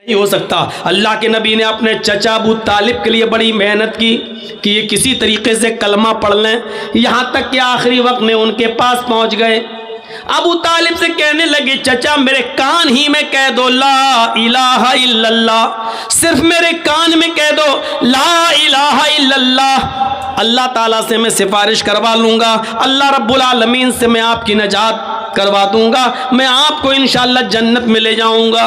नहीं हो सकता। अल्लाह के नबी ने अपने चचा अबू तालिब के लिए बड़ी मेहनत की कि ये किसी तरीके से कलमा पढ़ लें, यहाँ तक कि आखिरी वक्त में उनके पास पहुँच गए। अबू तालिब से कहने लगे, चचा मेरे कान ही में कह दो ला इलाहा इल्लल्लाह, सिर्फ मेरे कान में कह दो ला इलाहा इल्लल्लाह, अल्लाह ताला से मैं सिफारिश करवा लूँगा, अल्लाह रब्बुल आलमीन से मैं आपकी नजात करवा दूंगा, मैं आपको इंशाअल्लाह जन्नत में ले जाऊंगा।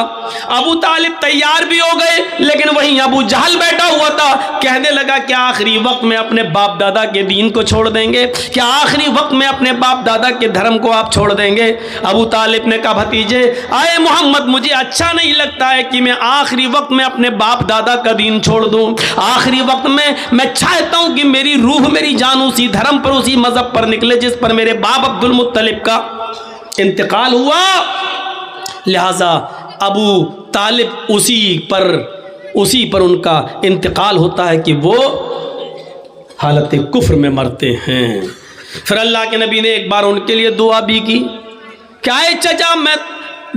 अबू तालिब तैयार भी हो गए, लेकिन वहीं अबू जहल बैठा हुआ था। कहने लगा कि आखिरी वक्त में अपने बाप दादा के दीन को छोड़ देंगे, क्या आखिरी वक्त में अपने बाप दादा के धर्म को आप छोड़ देंगे? अबू तालिब ने कहा, भतीजे आए मोहम्मद, मुझे अच्छा नहीं लगता है कि मैं आखिरी वक्त में अपने बाप दादा का दीन छोड़ दूं। आखिरी वक्त में मैं चाहता हूं कि मेरी रूह मेरी जान उसी धर्म पर, उसी मजहब पर निकले जिस पर मेरे बाप अब्दुल मुत्तलिब का इंतकाल हुआ। लिहाजा अबू तालिब उसी पर उनका इंतकाल होता है कि वो हालत कुफ्र में मरते हैं। फिर अल्लाह के नबी ने एक बार उनके लिए दुआ भी की। क्या है चचा, मैं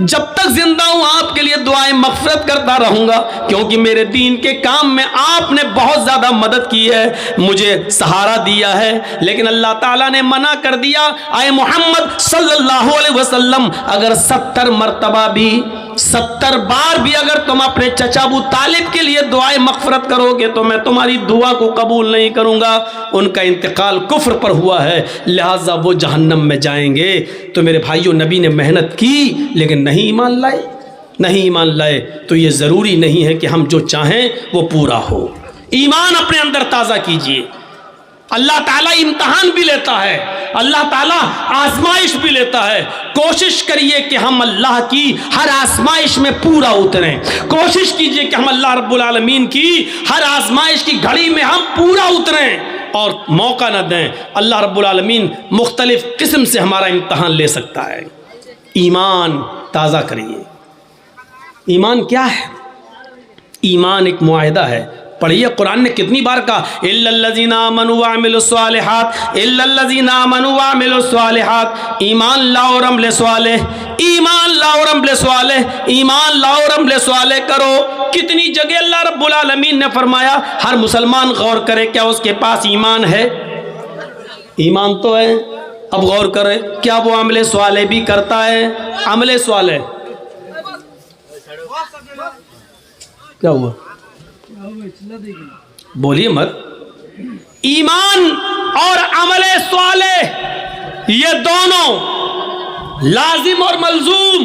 जब तक जिंदा हूं आपके लिए दुआएं मग़फ़िरत करता रहूंगा, क्योंकि मेरे दीन के काम में आपने बहुत ज़्यादा मदद की है, मुझे सहारा दिया है। लेकिन अल्लाह ताला ने मना कर दिया, आए मोहम्मद सल्लल्लाहु अलैहि वसल्लम, अगर 70 मरतबा भी 70 बार भी अगर तुम अपने चचा अबू तालिब के लिए दुआएं मग़फ़िरत करोगे तो मैं तुम्हारी दुआ को कबूल नहीं करूँगा। उनका इंतकाल कुफ्र पर हुआ है, लिहाजा वो जहन्नम में जाएंगे। तो मेरे भाइयों, नबी ने मेहनत की लेकिन नहीं ईमान लाए तो ये ज़रूरी नहीं है कि हम जो चाहें वो पूरा हो। ईमान अपने अंदर ताज़ा कीजिए। अल्लाह ताला इम्तहान भी लेता है, अल्लाह ताला आजमाइश भी लेता है। कोशिश करिए कि हम अल्लाह की हर आजमाइश में पूरा उतरें। कोशिश कीजिए कि हम अल्लाह रब्बुल आलमीन की हर आजमाइश की घड़ी में हम पूरा उतरें और मौका न दें। अल्लाह रब्बुल आलमीन मुख्तलिफ किस्म से हमारा इम्तहान ले सकता है। ईमान ताज़ा करिए। ईमान क्या है? ईमान एक मुआहिदा है। पढ़िए, कुरान ने कितनी बार कहा, इल्लल्लज़ीना आमनू व अमिलुस्सालिहात, इल्लल्लज़ीना आमनू व अमिलुस्सालिहात, ईमान लाओ और अमल स्वालेह, ईमान लाओ और अमल स्वालेह, ईमान लाओ और अमल स्वालेह करो। कितनी जगह अल्लाह रब्बुल आलमीन ने फरमाया। हर मुसलमान गौर करे, क्या उसके पास ईमान है? ईमान तो है। अब गौर करे, क्या वो अमल स्वालेह भी करता है? अमल स्वालेह क्या हुआ? बोलिए मत। ईमान और अमले स्वालेह ये दोनों लाजिम और मलजूम।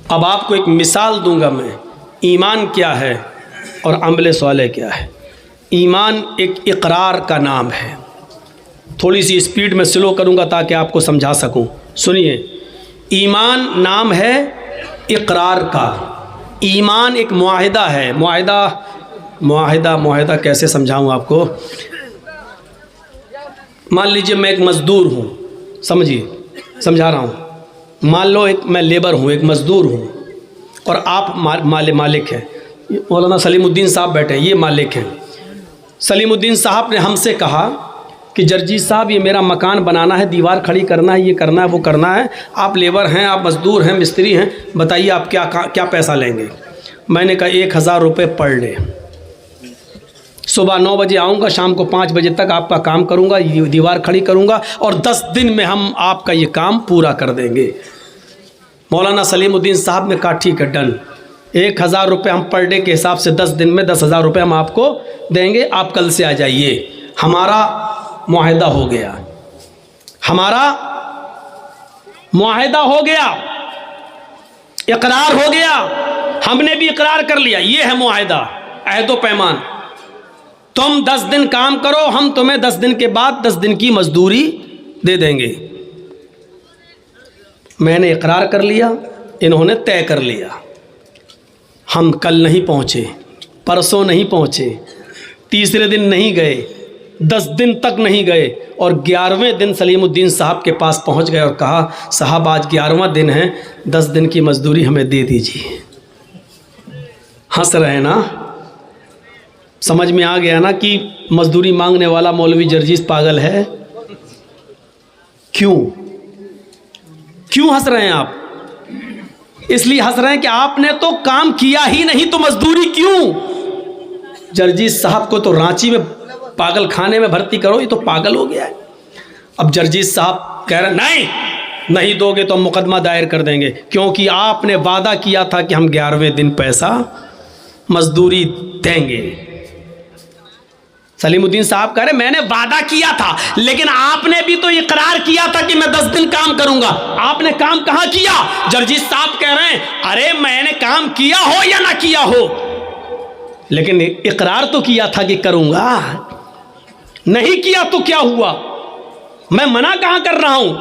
अब आपको एक मिसाल दूंगा मैं, ईमान क्या है और अमले स्वालेह क्या है। ईमान एक इकरार का नाम है। थोड़ी सी स्पीड में स्लो करूंगा ताकि आपको समझा सकूं। सुनिए, ईमान नाम है इकरार का। ईमान एक मुआहिदा है। मुआहिदा कैसे समझाऊं आपको? मान लीजिए मैं एक मज़दूर हूं, समझिए, समझा रहा हूं। मान लो मैं लेबर हूं, एक मज़दूर हूं और आप मालिक हैं। मौलाना सलीमुद्दीन साहब बैठे, ये मालिक हैं। सलीमुद्दीन साहब ने हमसे कहा कि जर्जी साहब, ये मेरा मकान बनाना है, दीवार खड़ी करना है, ये करना है, वो करना है। आप लेबर हैं, आप मज़दूर हैं, मिस्त्री हैं, बताइए आप क्या पैसा लेंगे? मैंने कहा 1000 रुपये पर डे। सुबह 9 बजे आऊँगा, शाम को 5 बजे तक आपका काम करूँगा, दीवार खड़ी करूँगा और 10 दिन में हम आपका ये काम पूरा कर देंगे। मौलाना सलीमुद्दीन साहब ने कहा ठीक है, डन। 1000 रुपये हम पर डे के हिसाब से 10 दिन में 10,000 रुपये हम आपको देंगे, आप कल से आ जाइए। हमारा मुआहिदा हो गया, हमारा मुआहिदा हो गया, इकरार हो गया, हमने भी इकरार कर लिया। ये है मुआहिदा, अहदो पैमान। तुम 10 दिन काम करो, हम तुम्हें 10 दिन के बाद 10 दिन की मजदूरी दे देंगे। मैंने इकरार कर लिया, इन्होंने तय कर लिया। हम कल नहीं पहुँचे, परसों नहीं पहुँचे, तीसरे दिन नहीं गए, 10 दिन तक नहीं गए और 11वें दिन सलीमुद्दीन साहब के पास पहुंच गए और कहा, साहब आज 11वां दिन है, 10 दिन की मजदूरी हमें दे दीजिए। हंस रहे ना? समझ में आ गया ना कि मजदूरी मांगने वाला मौलवी जर्जीस पागल है। क्यों हंस रहे हैं आप? इसलिए हंस रहे हैं कि आपने तो काम किया ही नहीं तो मजदूरी क्यों। जर्जीस साहब को तो रांची में पागल खाने में भर्ती करो, ये तो पागल हो गया है। अब जर्जीस साहब कह रहे नहीं दोगे तो हम मुकदमा दायर कर देंगे, क्योंकि आपने वादा किया था कि हम 11वें दिन पैसा मजदूरी देंगे। सलीमुद्दीन साहब कह रहे मैंने वादा किया था, लेकिन आपने भी तो इकरार किया था कि मैं 10 दिन काम करूंगा, आपने काम कहां किया। जर्जीस साहब कह रहे हैं अरे मैंने काम किया हो या ना किया हो, लेकिन इकरार तो किया था कि करूंगा, नहीं किया तो क्या हुआ। मैं मना कहां कर रहा हूं,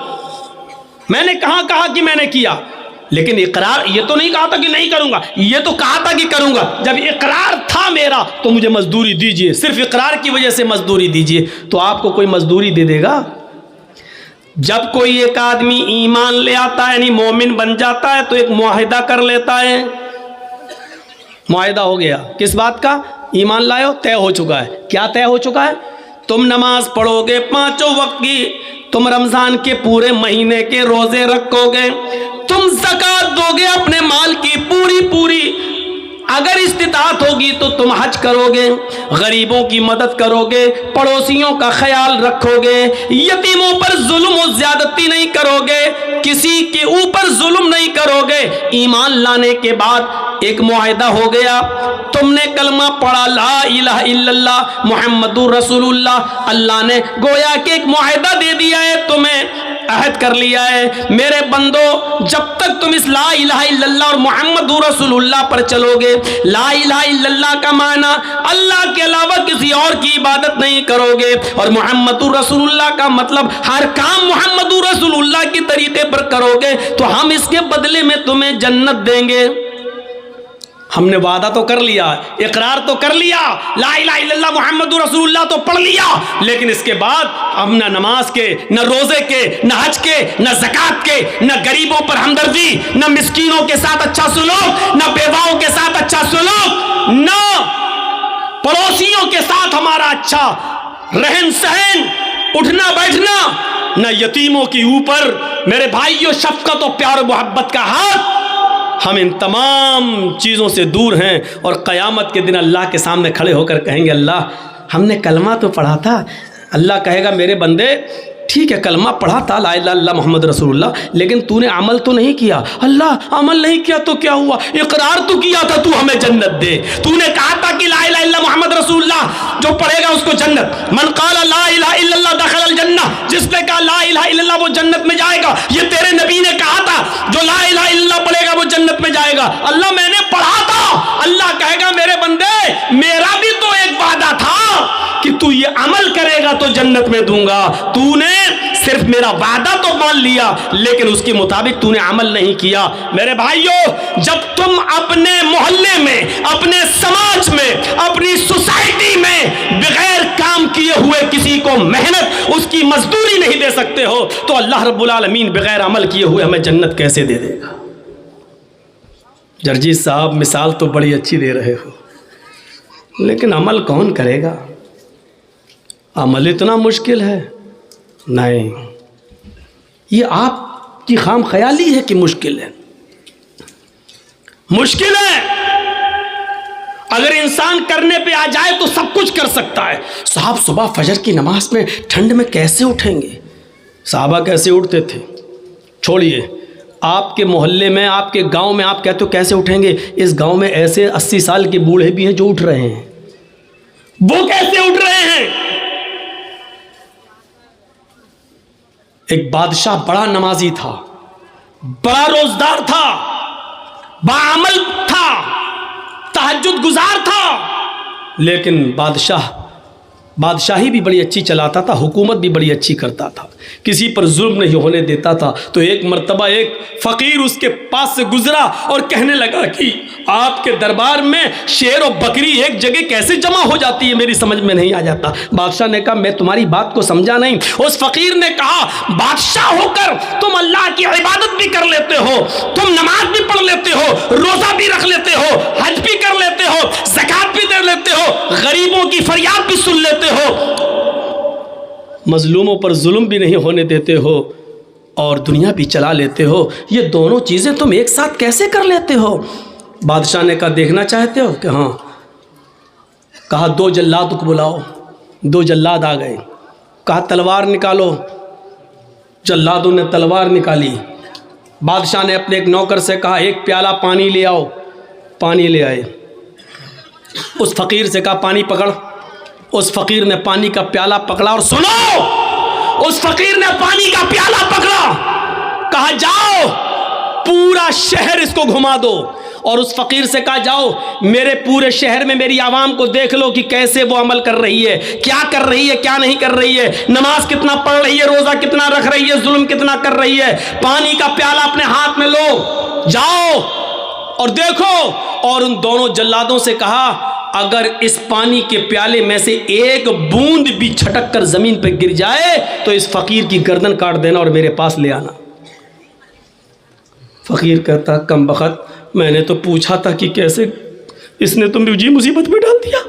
मैंने कहां कहा कि मैंने किया, लेकिन इकरार ये तो नहीं कहा था कि नहीं करूंगा, ये तो कहा था कि करूंगा। जब इकरार था मेरा तो मुझे मजदूरी दीजिए, सिर्फ इकरार की वजह से मजदूरी दीजिए। तो आपको कोई मजदूरी दे देगा। जब कोई एक आदमी ईमान ले आता है यानी मोमिन बन जाता है तो एक मुआहिदा कर लेता है। मुआहिदा हो गया किस बात का, ईमान लायो, तय हो चुका है। क्या तय हो चुका है, तुम नमाज पढ़ोगे 5 वक्त की, तुम रमजान के पूरे महीने के रोजे रखोगे, तुम ज़कात दोगे अपने माल की पूरी पूरी, अगर इस्तिताअत होगी तो तुम हज करोगे, गरीबों की मदद करोगे, पड़ोसियों का ख्याल रखोगे, यतीमों पर जुल्म और ज्यादती नहीं करोगे, किसी के ऊपर जुल्म नहीं करोगे। ईमान लाने के बाद एक मुआहिदा हो गया, तुमने कलमा पढ़ा ला इलाहा इल्लल्लाह मुहम्मदुर रसूलुल्लाह, अल्लाह ने गोया के एक मुआहिदा दे दिया है, तुम्हें अहद कर लिया है मेरे बंदो, जब तक तुम इस ला इलाहा इल्लल्लाह और मुहम्मदुर रसूलुल्लाह पर चलोगे। ला इलाहा इल्लल्लाह का माना अल्लाह के अलावा किसी और की इबादत नहीं करोगे, और मुहम्मदुर रसूलुल्लाह का मतलब हर काम मुहम्मदुर रसूलुल्लाह के तरीके पर करोगे तो हम इसके बदले में तुम्हें जन्नत देंगे। हमने वादा तो कर लिया, इकरार तो कर लिया, ला इलाहा इल्लल्लाह मुहम्मदुर रसूलुल्लाह तो पढ़ लिया, लेकिन इसके बाद हम न नमाज के, न रोजे के, न हज के, न ज़कात के, न गरीबों पर हमदर्दी, न मिस्कीनों के साथ अच्छा सुलूक, न बेवाओं के साथ अच्छा सुलूक, न पड़ोसियों के साथ हमारा अच्छा रहन सहन, उठना बैठना, न यतीमों के ऊपर मेरे भाइयों शफकत और प्यार मोहब्बत का हाथ। हम इन तमाम चीज़ों से दूर हैं और क़यामत के दिन अल्लाह के सामने खड़े होकर कहेंगे अल्लाह हमने कलमा तो पढ़ा था। अल्लाह कहेगा मेरे बंदे ठीक है कलमा पढ़ा था ला इलाहा इल्लल्लाह मुहम्मद रसूलुल्लाह, लेकिन तूने अमल तो नहीं किया। अल्लाह अमल नहीं किया तो क्या हुआ, इकरार तो किया था तू हमें जन्नत दे, तूने कहा था कि ला इलाहा इल्लल्लाह मुहम्मद रसूलुल्लाह जो पढ़ेगा उसको जन्नत, मन क़ाला ला इलाहा इल्लल्लाह दखलल जन्नह, जिसने कहा ला इलाहा इल्लल्लाह वो जन्नत में जाएगा। ये तेरे नबी ने कहा था जो ला इलाहा इल्लल्लाह पढ़ेगा वो जन्नत में जाएगा। अल्लाह मैंने पढ़ा था। अल्लाह कहेगा मेरे बंदे मेरा भी तो एक वादा था कि तू ये अमल करेगा तो जन्नत में दूंगा, तूने सिर्फ मेरा वादा तो मान लिया लेकिन उसके मुताबिक तूने अमल नहीं किया। मेरे भाइयों जब तुम अपने मोहल्ले में, अपने समाज में, अपनी सोसाइटी में बगैर काम किए हुए किसी को मेहनत उसकी मजदूरी नहीं दे सकते हो तो अल्लाह रब्बुल आलमीन बगैर अमल किए हुए हमें जन्नत कैसे दे देगा। जर्जीस साहब मिसाल तो बड़ी अच्छी दे रहे हो, लेकिन अमल कौन करेगा। अमल इतना मुश्किल है, नहीं ये आपकी खाम ख्याली है कि मुश्किल है। मुश्किल है, अगर इंसान करने पे आ जाए तो सब कुछ कर सकता है। साहब सुबह फजर की नमाज में ठंड में कैसे उठेंगे, साहबा कैसे उठते थे छोड़िए, आपके मोहल्ले में, आपके गांव में आप कहते हो कैसे उठेंगे, इस गांव में ऐसे 80 साल के बूढ़े भी हैं जो उठ रहे हैं, वो कैसे उठ रहे हैं। एक बादशाह बड़ा नमाजी था, बड़ा रोजदार था, बाअमल था, तहज्जुद गुजार था, लेकिन बादशाही भी बड़ी अच्छी चलाता था, हुकूमत भी बड़ी अच्छी करता था, किसी पर जुल्म नहीं होने देता था। तो एक मर्तबा एक फ़कीर उसके पास से गुजरा और कहने लगा कि आपके दरबार में शेर और बकरी एक जगह कैसे जमा हो जाती है, मेरी समझ में नहीं आ जाता। बादशाह ने कहा मैं तुम्हारी बात को समझा नहीं। उस फ़कीर ने कहा बादशाह होकर तुम अल्लाह की इबादत भी कर लेते हो, तुम नमाज भी पढ़ लेते हो, रोज़ा भी रख लेते हो, हज भी कर लेते हो, ज़कात भी दे लेते हो, गरीबों की फरियाद भी सुन लेते हो, मजलूमों पर जुल्म भी नहीं होने देते हो, और दुनिया भी चला लेते हो, ये दोनों चीज़ें तुम एक साथ कैसे कर लेते हो? बादशाह ने कहा देखना चाहते हो कि हाँ। कहा 2 जल्लाद को बुलाओ। 2 जल्लाद आ गए। कहा तलवार निकालो। जल्लादों ने तलवार निकाली। बादशाह ने अपने एक नौकर से कहा 1 प्याला पानी ले आओ। पानी ले आए। उस फ़कीर से कहा पानी पकड़। उस फ़कीर ने पानी का प्याला पकड़ा और सुनो, उस फ़कीर ने पानी का प्याला पकड़ा। कहा जाओ पूरा शहर इसको घुमा दो। और उस फ़कीर से कहा जाओ मेरे पूरे शहर में मेरी आवाम को देख लो कि कैसे वो अमल कर रही है, क्या कर रही है, क्या नहीं कर रही है, नमाज कितना पढ़ रही है, रोज़ा कितना रख रही है, जुल्म कितना कर रही है। पानी का प्याला अपने हाथ में लो, जाओ और देखो। और उन दोनों जल्लादों से कहा अगर इस पानी के प्याले में से एक बूंद भी छटक कर ज़मीन पर गिर जाए तो इस फ़कीर की गर्दन काट देना और मेरे पास ले आना। फ़कीर कहता कम बख़त, मैंने तो पूछा था कि कैसे, इसने तो मुझे मुसीबत में डाल दिया।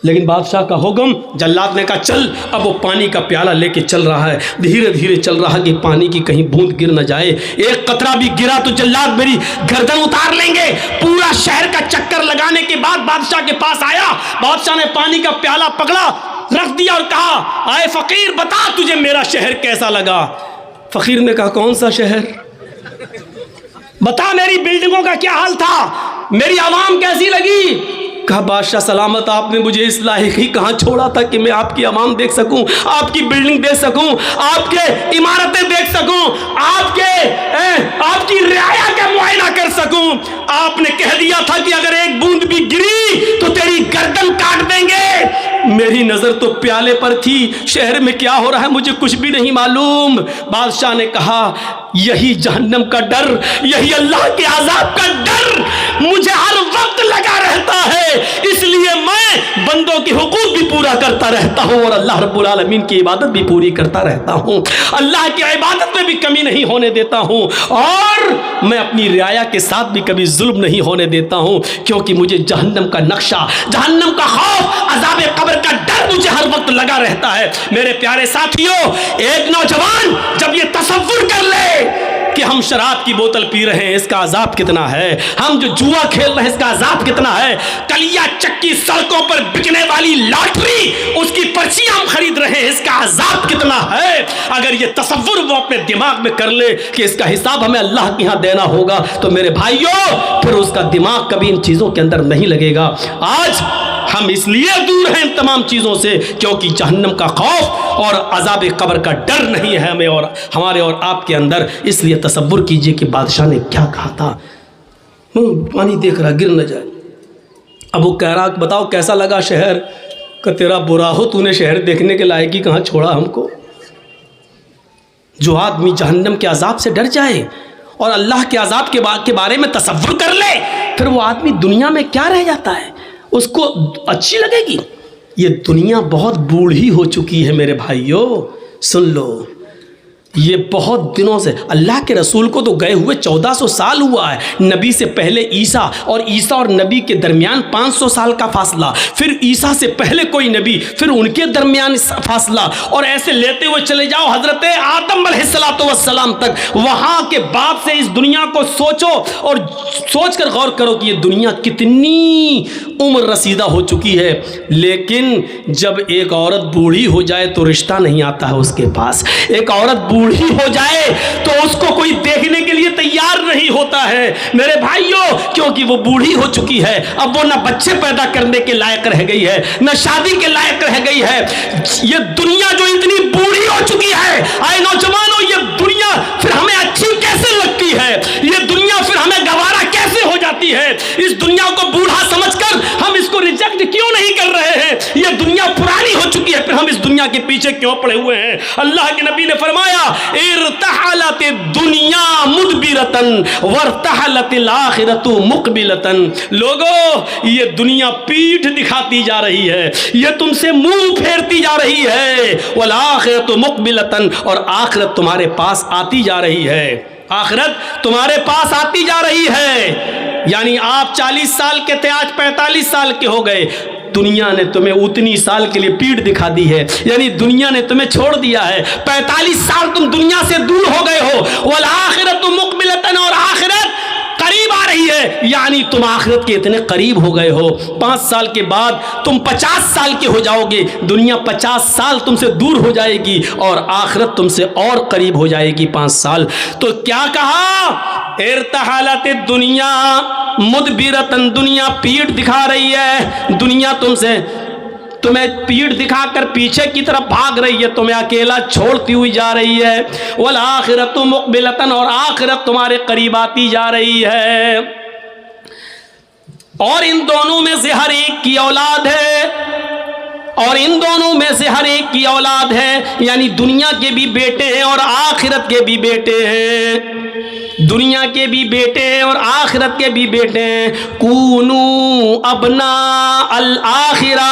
लेकिन बादशाह का हुक्म, जल्लाद ने कहा चल। अब वो पानी का प्याला लेके चल रहा है, धीरे धीरे चल रहा है कि पानी की कहीं बूंद गिर न जाए। एक कतरा भी गिरा तो जल्लाद मेरी गर्दन उतार लेंगे। पूरा शहर का चक्कर लगाने के बाद बादशाह के पास आया। बादशाह ने पानी का प्याला पकड़ा, रख दिया और कहा आए फ़कीर बता तुझे मेरा शहर कैसा लगा। फ़कीर ने कहा कौन सा शहर, बता मेरी बिल्डिंगों का क्या हाल था, मेरी आवाम कैसी लगी। कहा बादशाह सलामत, आपने मुझे इस लायक ही कहाँ छोड़ा था कि मैं आपकी आवाम देख सकूं, आपकी बिल्डिंग देख सकूं, आपके इमारतें देख सकूं, आपकी रियाया का मुआयना कर सकूं। आपने कह दिया था कि अगर एक बूंद भी गिरी तो तेरी गर्दन काट देंगे। मेरी नजर तो प्याले पर थी, शहर में क्या हो रहा है मुझे कुछ भी नहीं मालूम। बादशाह ने कहा यही जहन्नम का डर, यही अल्लाह के अज़ाब का डर मुझे हर वक्त लगा रहता है, इसलिए मैं बंदों के हुकूक भी पूरा करता रहता हूँ और अल्लाह रब्बुल आलमीन की इबादत भी पूरी करता रहता हूँ। अल्लाह की इबादत में भी कमी नहीं होने देता हूँ और मैं अपनी रियाया के साथ भी कभी जुल्म नहीं होने देता हूँ, क्योंकि मुझे जहन्नम का नक्शा, जहन्नम का खौफ, अज़ाब कब्र का डर मुझे हर वक्त लगा रहता है। मेरे प्यारे साथियों, एक नौजवान जब ये तसव्वुर कर ले कि हम शराब की बोतल पी रहे हैं इसका अजाब कितना है, हम जो जुआ खेल रहे हैं इसका अजाब कितना है, कलिया चक्की सड़कों पर बिकने वाली लॉटरी उसकी पर्चियां हम खरीद रहे हैं इसका अजाब कितना है, अगर ये तसव्वुर वो अपने दिमाग में कर ले कि इसका हिसाब हमें अल्लाह के यहाँ देना होगा, तो मेरे भाइयों फिर उसका दिमाग कभी इन चीज़ों के अंदर नहीं लगेगा। आज हम इसलिए दूर हैं इन तमाम चीज़ों से क्योंकि जहन्नम का खौफ और अज़ाब कब्र का डर नहीं है हमें और हमारे और आपके अंदर। इसलिए तसव्वुर कीजिए कि बादशाह ने क्या कहा था, पानी देख रहा गिर न जाए। अब वो कह रहा बताओ कैसा लगा शहर, का तेरा बुरा हो, तूने शहर देखने के लायक ही कहाँ छोड़ा हमको। जो आदमी जहन्नम के अज़ाब से डर जाए और अल्लाह के अज़ाब के बारे में तसव्वुर कर ले, फिर वो आदमी दुनिया में क्या रह जाता है, उसको अच्छी लगेगी। ये दुनिया बहुत बूढ़ी हो चुकी है मेरे भाइयों, सुन लो, ये बहुत दिनों से, अल्लाह के रसूल को तो गए हुए 1400 साल हुआ है, नबी से पहले ईसा और नबी के दरमियान 500 साल का फासला, फिर ईसा से पहले कोई नबी, फिर उनके दरमियान फासला, और ऐसे लेते हुए चले जाओ हजरत आदम अलैहिस्सलाम तक। वहाँ के बाद से इस दुनिया को सोचो और सोच कर गौर करो कि ये दुनिया कितनी उम्र रसीदा हो चुकी है। लेकिन जब एक औरत बूढ़ी हो जाए तो रिश्ता नहीं आता है उसके पास, एक औरत बूढ़ी हो जाए तो उसको कोई देखने के लिए तैयार नहीं होता है मेरे भाइयों, क्योंकि वो बूढ़ी हो चुकी है। अब वो ना बच्चे पैदा करने के लायक रह गई है, ना शादी के लायक रह गई है। ये दुनिया जो इतनी बूढ़ी हो चुकी है, आए नौजवानों, ये दुनिया फिर हमें अच्छी कैसे लगती है, ये दुनिया फिर हमें गवारा कैसे हो जाती है। इस दुनिया को बूढ़ा समझकर हम इसको रिजेक्ट क्यों नहीं कर रहे हैं, ये दुनिया पुरानी हो चुकी है, फिर हम इस दुनिया के पीछे क्यों पड़े हुए हैं। अल्लाह के नबी ने फरमाया इरतहलत दुनिया मुदबिरतन वरतहलतिल आखिरतु मुकबिलतन। लोगों, ये दुनिया पीठ दिखाती जा रही है, ये तुमसे मुंह फेरती जा रही है, वल आखिरतु मुकबिलतन, और आखिरत तुम्हारे पास आती जा रही है, आखिरत तुम्हारे पास आती जा रही है। यानी आप 40 साल के थे, आज 45 साल के हो गए, दुनिया ने तुम्हें उतनी साल के लिए पीठ दिखा दी है, यानी दुनिया ने तुम्हें छोड़ दिया है। 45 साल तुम दुनिया से दूर हो गए हो। वल आखिरत मुक़बिलतन, और आखिरत करीब आ रही है, यानी तुम आखिरत के इतने करीब हो गए हो। 5 साल के बाद तुम 50 साल के हो जाओगे, दुनिया 50 साल तुमसे दूर हो जाएगी और आखिरत तुमसे और करीब हो जाएगी 5 साल। तो क्या कहा, इर्तहालत दुनिया मुदबिरतन, दुनिया पीठ दिखा रही है, दुनिया तुम्हें पीठ दिखाकर पीछे की तरफ भाग रही है, तुम्हें अकेला छोड़ती हुई जा रही है। वल आखिरतु मुक़बिलतन, और आखिरत तुम्हारे करीब आती जा रही है। और इन दोनों में से हर एक की औलाद है, और इन दोनों में से हर एक की औलाद है, यानी दुनिया के भी बेटे हैं और आखिरत के भी बेटे हैं। दुनिया के भी बेटे हैं और आखिरत के भी बेटे हैं। कूनू अबना अल आखिरा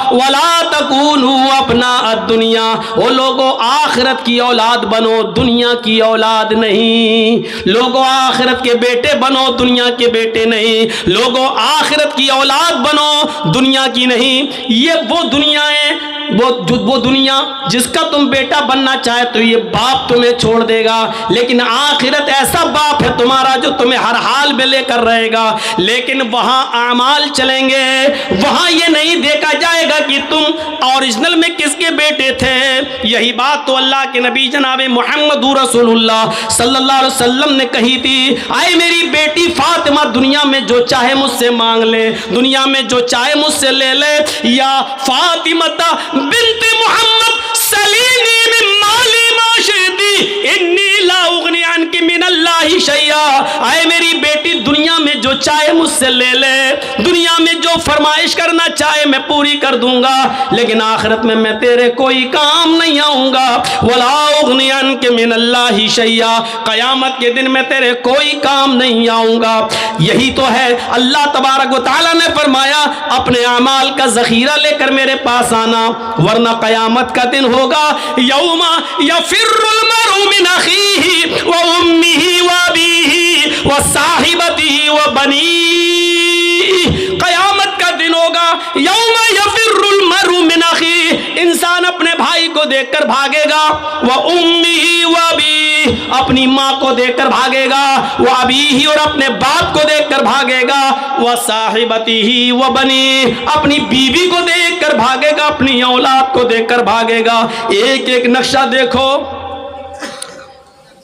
वला तकूनू अपना दुनिया, वो लोगों आखिरत की औलाद बनो, दुनिया की औलाद नहीं। लोगों आखिरत के बेटे बनो, दुनिया के बेटे नहीं। लोगों आखिरत की औलाद बनो, दुनिया की नहीं। ये वो दुनिया है, वो दुनिया जिसका तुम बेटा बनना चाहे तो ये बाप तुम्हें छोड़ देगा, लेकिन आखिरत ऐसा बाप है तुम्हारा जो तुम्हें हर हाल में लेकर रहेगा। लेकिन वहां आमाल चलेंगे, वहां ये नहीं देखा जाएगा कि तुम ओरिजिनल में किसके बेटे थे। यही बात तो अल्लाह के नबी जनाब मोहम्मद रसूलुल्लाह सल्लल्लाहु अलैहि वसल्लम ने कही थी, आए मेरी बेटी फातिमा दुनिया में जो चाहे मुझसे मांग ले, दुनिया में जो चाहे मुझसे ले ले, या फातिमता बिन्ते मोहम्मद सलीनी मिन माली मा शि'ति इन्नी ला उगनी अन्की मिनल्लाहि शैया। आए मेरी बेटी दुनिया में जो चाहे मुझसे ले ले, दुनिया में जो फरमाइश करना चाहे मैं पूरी कर दूंगा, लेकिन आखिरत में मैं तेरे कोई काम नहीं आऊंगा। वला उगनी अन्की मिनल्लाहि शैया, कयामत के दिन मैं तेरे कोई काम नहीं आऊंगा। यही तो है अल्लाह तबारक व तआला ने फरमाया, अपने अमाल का जखीरा लेकर मेरे पास आना, वरना कयामत का दिन होगा यौमा यफिर्रुल मरउ मिन अखीही व उम्मिही व अबीही व साहिबतिही व बनीही। कयामत का दिन होगा यौमा यफिर्रुल मरउ मिन अखीही, इंसान अपने भाई को देखकर भागेगा, व उम्मिही व अबीही, अपनी माँ को देखकर भागेगा, व अबीही, और अपने बाप को देखकर भागेगा, व साहिबतिही व बनी, अपनी बीवी को देखकर भागेगा, अपनी औलाद को देखकर भागेगा। एक एक नक्शा देखो।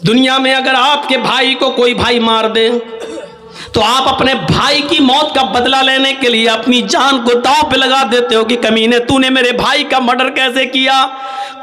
दुनिया में अगर आपके भाई को कोई भाई मार दे तो आप अपने भाई की मौत का बदला लेने के लिए अपनी जान को दांव पे लगा देते हो कि कमीने तूने मेरे भाई का मर्डर कैसे किया।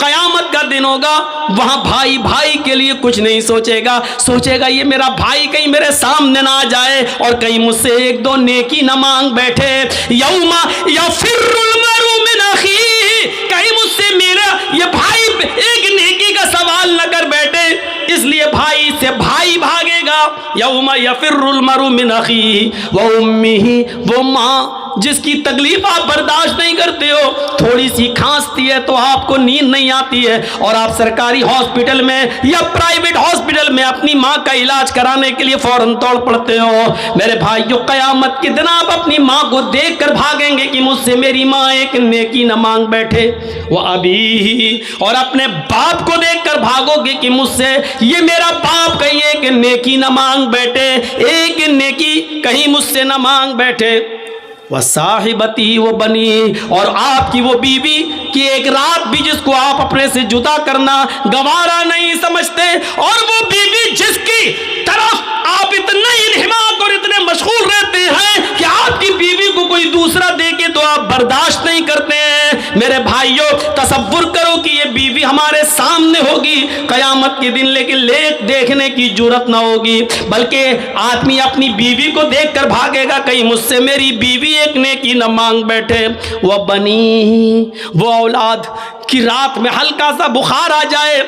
कयामत का दिन होगा, वहां भाई भाई के लिए कुछ नहीं सोचेगा, सोचेगा ये मेरा भाई कहीं मेरे सामने ना आ जाए और कहीं मुझसे एक दो नेकी न मांग बैठे। यौमा यफिर्रुल मरउ मिन अखीही, कहीं मुझसे मेरा ये भाई एक नेकी का सवाल न कर बैठे, इसलिए भाई से भाई भागेगा। यौमा यफिर्रुल मरउ मिन अखीही व उम्मिही, वो माँ जिसकी तकलीफ आप बर्दाश्त नहीं करते हो, थोड़ी सी खांसती है तो आपको नींद नहीं आती है और आप सरकारी हॉस्पिटल में या प्राइवेट हॉस्पिटल में अपनी माँ का इलाज कराने के लिए फौरन दौड़ पड़ते हो। मेरे भाइयों, कयामत के दिन आप अपनी माँ को देखकर भागेंगे कि मुझसे मेरी माँ एक नेकी न मांग बैठे। वो अभी, और अपने बाप को देखकर भागोगे कि मुझसे ये मेरा बाप कहीं एक नेकी न मांग बैठे, एक नेकी कहीं मुझसे न मांग बैठे। वह साहिबती वो बनी, और आपकी वो बीवी कि एक रात भी जिसको आप अपने से जुदा करना गवारा नहीं समझते, और वो बीवी जिसकी तरफ आप इतने इन्हिमाक और इतने मशगूल रहते हैं कि आपकी बीवी को कोई दूसरा देके तो आप बर्दाश्त नहीं करते हैं। मेरे भाइयों, तसव्वुर करो कि ये बीवी हमारे सामने होगी कयामत के दिन, लेकिन देखने की जुर्रत ना होगी, बल्कि आदमी अपनी बीवी को देखकर भागेगा कहीं मुझसे मेरी बीवी एक नेकी न मांग बैठे। वह बनी, वो औलाद कि रात में हल्का सा बुखार आ जाए,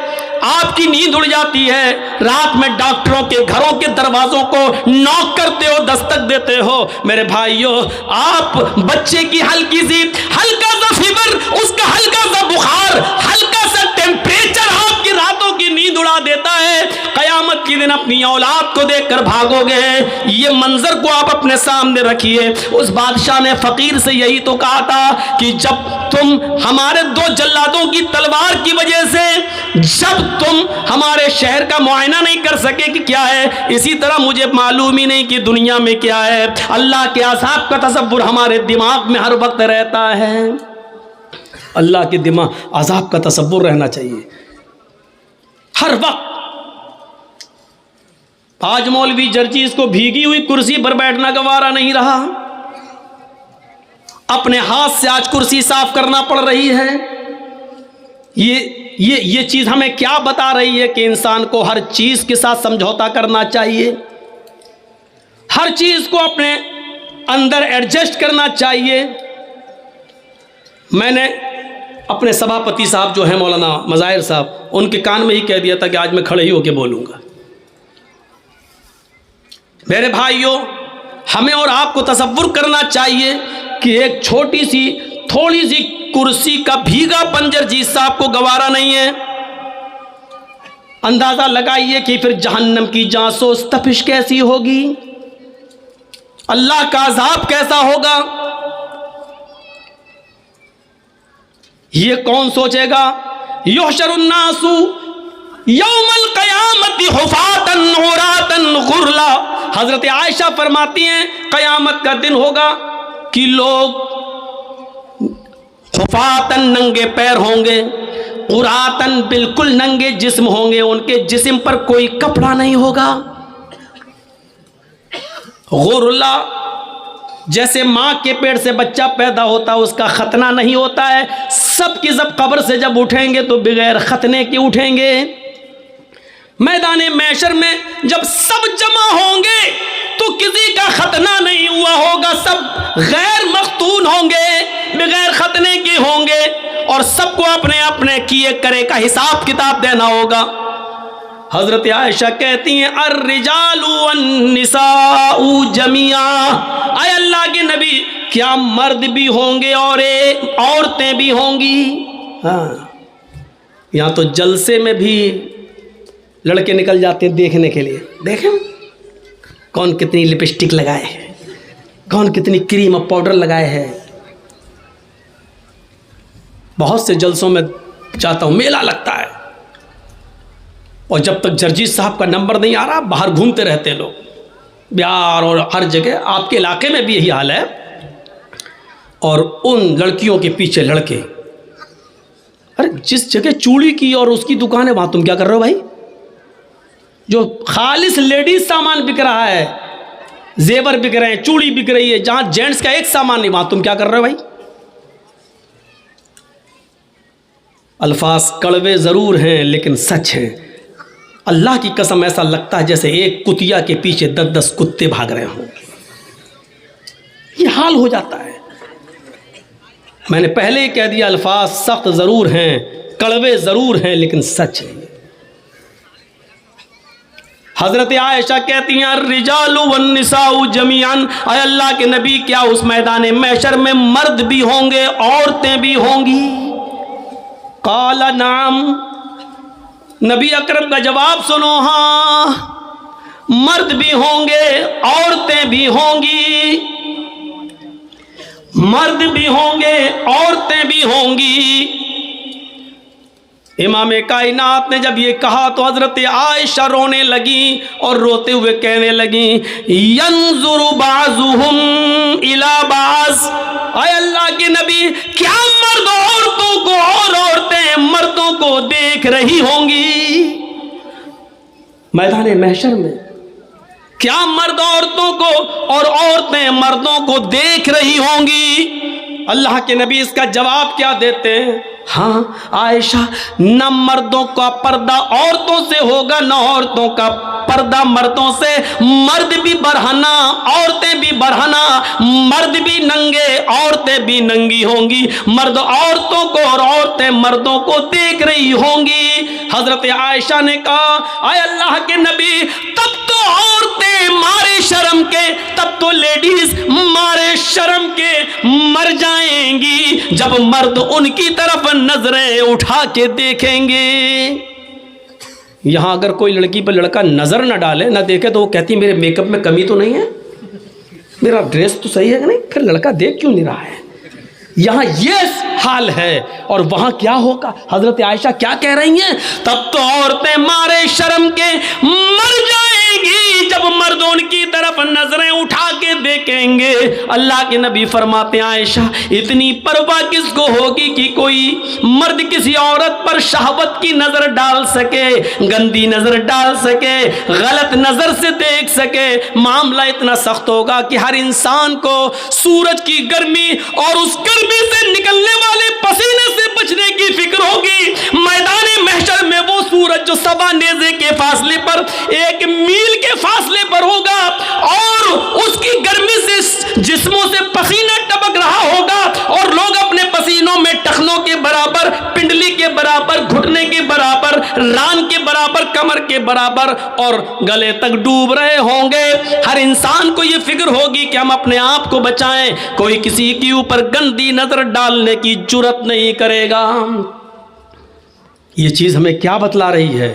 आपकी नींद उड़ जाती है, रात में डॉक्टरों के घरों के दरवाजों को नॉक करते हो, दस्तक देते हो। मेरे भाइयों, आप बच्चे की हल्का सा फीवर, उसका हल्का सा बुखार, हल्का सा टेम्परेचर आपकी रातों की नींद उड़ा देता है। कयामत के दिन अपनी औलाद को देखकर भागोगे। ये मंजर को आप अपने सामने रखिए। उस बादशाह ने फकीर से यही तो कहा था कि जब तुम हमारे दो जल्लादों की तलवार की वजह से जब तुम हमारे शहर का मुआयना नहीं कर सके कि क्या है, इसी तरह मुझे मालूम ही नहीं कि दुनिया में क्या है। अल्लाह के अज़ाब का तसव्वुर हमारे दिमाग में हर वक्त रहता है। अल्लाह के दिमाग अज़ाब का तसव्वुर रहना चाहिए हर वक्त। आज मौलवी जर्जीस को भीगी हुई कुर्सी पर बैठना गवारा नहीं रहा, अपने हाथ से आज कुर्सी साफ करना पड़ रही है। ये चीज हमें क्या बता रही है कि इंसान को हर चीज के साथ समझौता करना चाहिए, हर चीज को अपने अंदर एडजस्ट करना चाहिए। मैंने अपने सभापति साहब जो है मौलाना मज़ाहिर साहब, उनके कान में ही कह दिया था कि आज मैं खड़े ही होकर बोलूंगा। मेरे भाइयों, हमें और आपको तसव्वुर करना चाहिए कि एक छोटी सी थोड़ी सी कुर्सी का भीगा पंजर जी साहब को गवारा नहीं है। अंदाजा लगाइए कि फिर जहन्नम की जांसोस तपिश कैसी होगी, अल्लाह का अज़ाब कैसा होगा, ये कौन सोचेगा। युहशरुन्नासु यौमल क़यामति हुफ़ातन उरातन गुरला। हजरत आयशा फरमाती हैं क़यामत का दिन होगा कि लोग हुफ़ातन नंगे पैर होंगे, उरातन बिल्कुल नंगे जिस्म होंगे, उनके जिस्म पर कोई कपड़ा नहीं होगा। गुरला जैसे माँ के पेट से बच्चा पैदा होता है उसका खतना नहीं होता है, सब की सब कब्र से जब उठेंगे तो बगैर खतने के उठेंगे। मैदान महशर में जब सब जमा होंगे तो किसी का खतना नहीं हुआ होगा, सब गैर मख्तून होंगे, बगैर खतने के होंगे और सबको अपने अपने किए करे का हिसाब किताब देना होगा। हजरत आयशा कहती हैं अर्रिजालु वन्निसाउ जमिया, आय अल्लाह के नबी क्या मर्द भी होंगे और औरतें भी होंगी। हाँ, यहाँ तो जलसे में भी लड़के निकल जाते हैं देखने के लिए, देखें कौन कितनी लिपस्टिक लगाए है, कौन कितनी क्रीम और पाउडर लगाए है। बहुत से जलसों में जाता हूँ, मेला लगता है और जब तक जर्जीस साहब का नंबर नहीं आ रहा बाहर घूमते रहते हैं लोग, बिहार और हर जगह। आपके इलाके में भी यही हाल है। और उन लड़कियों के पीछे लड़के, अरे जिस जगह चूड़ी की और उसकी दुकान है वहाँ तुम क्या कर रहे हो भाई? जो खालिस लेडीज सामान बिक रहा है, जेवर बिक रहे हैं, चूड़ी बिक रही है, जहाँ जेंट्स का एक सामान नहीं वहाँ तुम क्या कर रहे हो भाई? अल्फाज कड़वे ज़रूर हैं लेकिन सच हैं। अल्लाह की कसम ऐसा लगता है जैसे एक कुतिया के पीछे 10-10 कुत्ते भाग रहे हों। ये हाल हो जाता है। मैंने पहले ही कह दिया, अल्फाज सख्त ज़रूर हैं, कड़वे ज़रूर हैं लेकिन सच है। हज़रत आयशा कहती हैं अर्रिजालु वन्निसाउ जमीअन, अय अल्लाह के नबी क्या उस मैदान महशर में मर्द भी होंगे औरतें भी होंगी? काला नाम, नबी अकरम का जवाब सुनो, हाँ मर्द भी होंगे औरतें भी होंगी, मर्द भी होंगे औरतें भी होंगी। इमाम कायनात ने जब ये कहा तो हजरत आयशा रोने लगी और रोते हुए कहने लगी यंजुरु बाज़ुहुम इला बाज़, आय अल्लाह के नबी क्या मर्द औरतों को और औरतें मर्दों को देख रही होंगी मैदान महशर में? क्या मर्द औरतों को और औरतें मर्दों को देख रही होंगी? अल्लाह के नबी इसका जवाब क्या देते हैं? हाँ आयशा, न मर्दों का पर्दा औरतों से होगा न औरतों का पर्दा मर्दों से। मर्द भी बरहना औरतें भी बरहना, मर्द भी नंगे औरतें भी नंगी होंगी, मर्द औरतों को और औरतें मर्दों को देख रही होंगी। हजरत आयशा ने कहा आय अल्लाह के नबी तब तो औरतें मारे शर्म के, तब तो लेडीज मारे शर्म के मर जाएंगी जब मर्द उनकी तरफ नजरें उठा के देखेंगे। यहाँ अगर कोई लड़की पर लड़का नज़र ना डाले ना देखे तो वो कहती मेरे मेकअप में कमी तो नहीं है, मेरा ड्रेस तो सही है कि नहीं, फिर लड़का देख क्यों नहीं रहा है। यहाँ ये हाल है। और वहाँ क्या होगा, हजरत आयशा क्या कह रही हैं, तब तो औरतें मारे शर्म के मर जाएंगी जब मर्द उनकी तरफ नजरें उठा के देखेंगे। अल्लाह के नबी फरमाते हैं आयशा इतनी परवाह किसको होगी कि कोई मर्द किसी औरत पर शहवत की नजर डाल सके, गंदी नजर डाल सके, गलत नजर से देख सके। मामला इतना सख्त होगा कि हर इंसान को सूरज की गर्मी और उस गर्मी से निकलने वाले पसीने से बचने की फिक्र होगी। मैदान महशर में वो सूरज जो सवा नेज़े के फासले पर, 1 मील के फासले पर होगा और उसकी गर्मी से जिस्मों से पसीना टपक रहा होगा और लोग अपने पसीनों में टखनों के बराबर, पिंडली के बराबर, घुटने के बराबर, रान के बराबर, कमर के बराबर और गले तक डूब रहे होंगे। हर इंसान को यह फिक्र होगी कि हम अपने आप को बचाएं, कोई किसी के ऊपर गंदी नजर डालने की जुर्रत नहीं करेगा। ये चीज हमें क्या बतला रही है,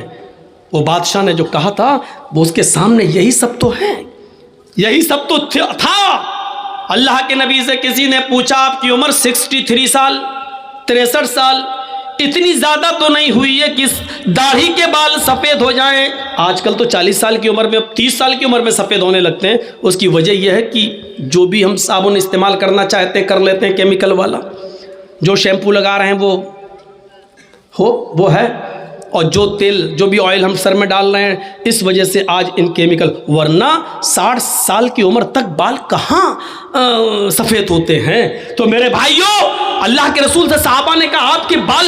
वो बादशाह ने जो कहा था वो उसके सामने यही सब तो है, यही सब तो था। अल्लाह के नबी से किसी ने पूछा आपकी उम्र 63 साल, 63 साल, इतनी ज़्यादा तो नहीं हुई है कि दाढ़ी के बाल सफ़ेद हो जाएं। आजकल तो 40 साल की उम्र में, 30 साल की उम्र में सफ़ेद होने लगते हैं। उसकी वजह यह है कि जो भी हम साबुन इस्तेमाल करना चाहते हैं कर लेते हैं केमिकल वाला, जो शैम्पू लगा रहे हैं वो है, और जो तेल, जो भी ऑयल हम सर में डाल रहे हैं, इस वजह से आज इन केमिकल, वरना 60 साल की उम्र तक बाल कहाँ सफ़ेद होते हैं। तो मेरे भाइयों, अल्लाह के रसूल से सहाबा ने कहा आपके बाल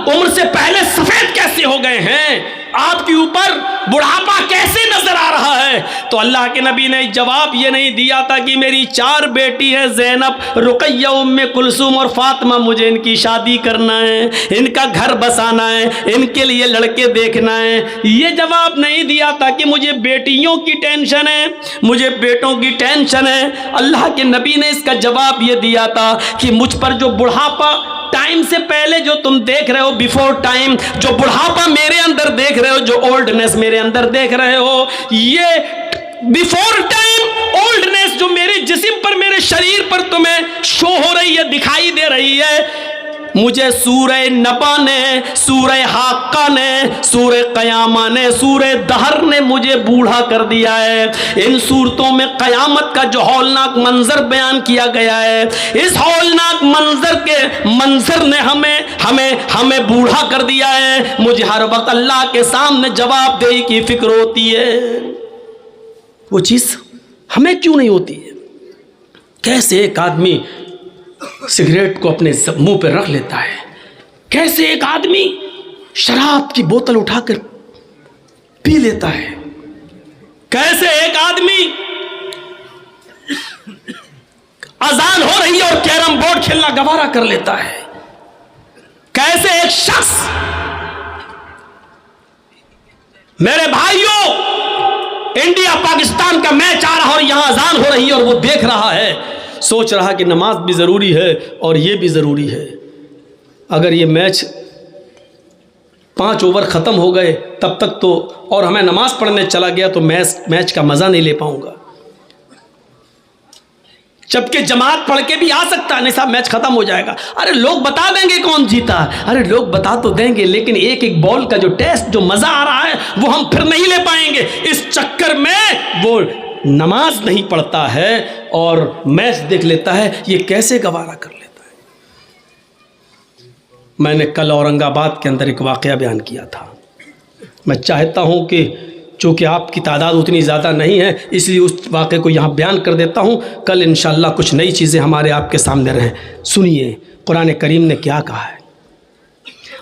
उम्र से पहले सफ़ेद कैसे हो गए हैं, आपके ऊपर बुढ़ापा कैसे नजर आ रहा है। तो अल्लाह के नबी ने जवाब ये नहीं दिया था कि मेरी 4 बेटी है, ज़ैनब, रुक़ैया, उम्मे कुलसूम और फातिमा, मुझे इनकी शादी करना है, इनका घर बसाना है, इनके लिए लड़के देखना है। ये जवाब नहीं दिया था कि मुझे बेटियों की टेंशन है, मुझे बेटों की टेंशन है। अल्लाह के नबी ने इसका जवाब ये दिया था कि मुझ पर जो बुढ़ापा, टाइम से पहले जो तुम देख रहे हो, बिफोर टाइम, जो बुढ़ापा मेरे अंदर देख रहे हो, जो ओल्डनेस मेरे अंदर देख रहे हो, ये बिफोर टाइम ओल्डनेस जो मेरे जिस्म पर, मेरे शरीर पर तुम्हें शो हो रही है, दिखाई दे रही है, मुझे सूरह नबा ने, सूरह हाक्का ने, सूरह क़यामा ने, सूरह दहर ने मुझे बूढ़ा कर दिया है। इन सूरतों में क़यामत का जो हौलनाक मंजर बयान किया गया है, इस हौलनाक मंजर ने हमें बूढ़ा कर दिया है। मुझे हर वक्त अल्लाह के सामने जवाबदेही की फिक्र होती है। वो चीज़ हमें क्यों नहीं होती है? कैसे एक आदमी सिगरेट को अपने मुंह पर रख लेता है, कैसे एक आदमी शराब की बोतल उठाकर पी लेता है, कैसे एक आदमी अजान हो रही है और कैरम बोर्ड खेलना गवारा कर लेता है, कैसे एक शख्स, मेरे भाइयों, इंडिया पाकिस्तान का मैच आ रहा और यहां अजान हो रही है और वो देख रहा है, सोच रहा कि नमाज भी ज़रूरी है और ये भी ज़रूरी है। अगर ये मैच 5 ओवर ख़त्म हो गए तब तक तो, और हमें नमाज पढ़ने चला गया तो मैच का मज़ा नहीं ले पाऊंगा। जबकि जमात पढ़ के भी आ सकता है, नहीं साहब मैच ख़त्म हो जाएगा, अरे लोग बता देंगे कौन जीता, अरे लोग बता तो देंगे, लेकिन एक एक बॉल का जो टेस्ट, जो मज़ा आ रहा है वो हम फिर नहीं ले पाएंगे। इस चक्कर में वो नमाज नहीं पढ़ता है और मैच देख लेता है। ये कैसे गवारा कर लेता है? मैंने कल औरंगाबाद के अंदर एक वाक़या बयान किया था। मैं चाहता हूं कि चूँकि आपकी तादाद उतनी ज़्यादा नहीं है, इसलिए उस वाक़े को यहाँ बयान कर देता हूँ। कल इंशाअल्लाह कुछ नई चीज़ें हमारे आपके सामने रहें। सुनिए कुरान करीम ने क्या कहा है,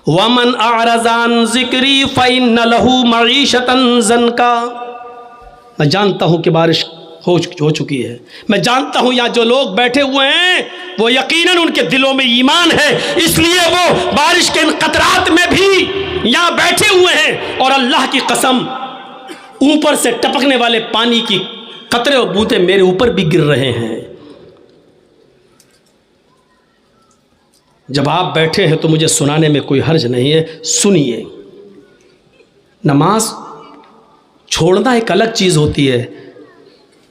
वमन अअरज़ान ज़िक्री फ़इन्न लहू मईशतन ज़नका। मैं जानता हूँ कि बारिश हो चुकी है, मैं जानता हूँ यहाँ जो लोग बैठे हुए हैं वो यकीनन उनके दिलों में ईमान है, इसलिए वो बारिश के इन कतरात में भी यहाँ बैठे हुए हैं। और अल्लाह की कसम, ऊपर से टपकने वाले पानी की कतरे और बूंदे मेरे ऊपर भी गिर रहे हैं। जब आप बैठे हैं तो मुझे सुनाने में कोई हर्ज नहीं है। सुनिए, नमाज छोड़ना एक अलग चीज़ होती है,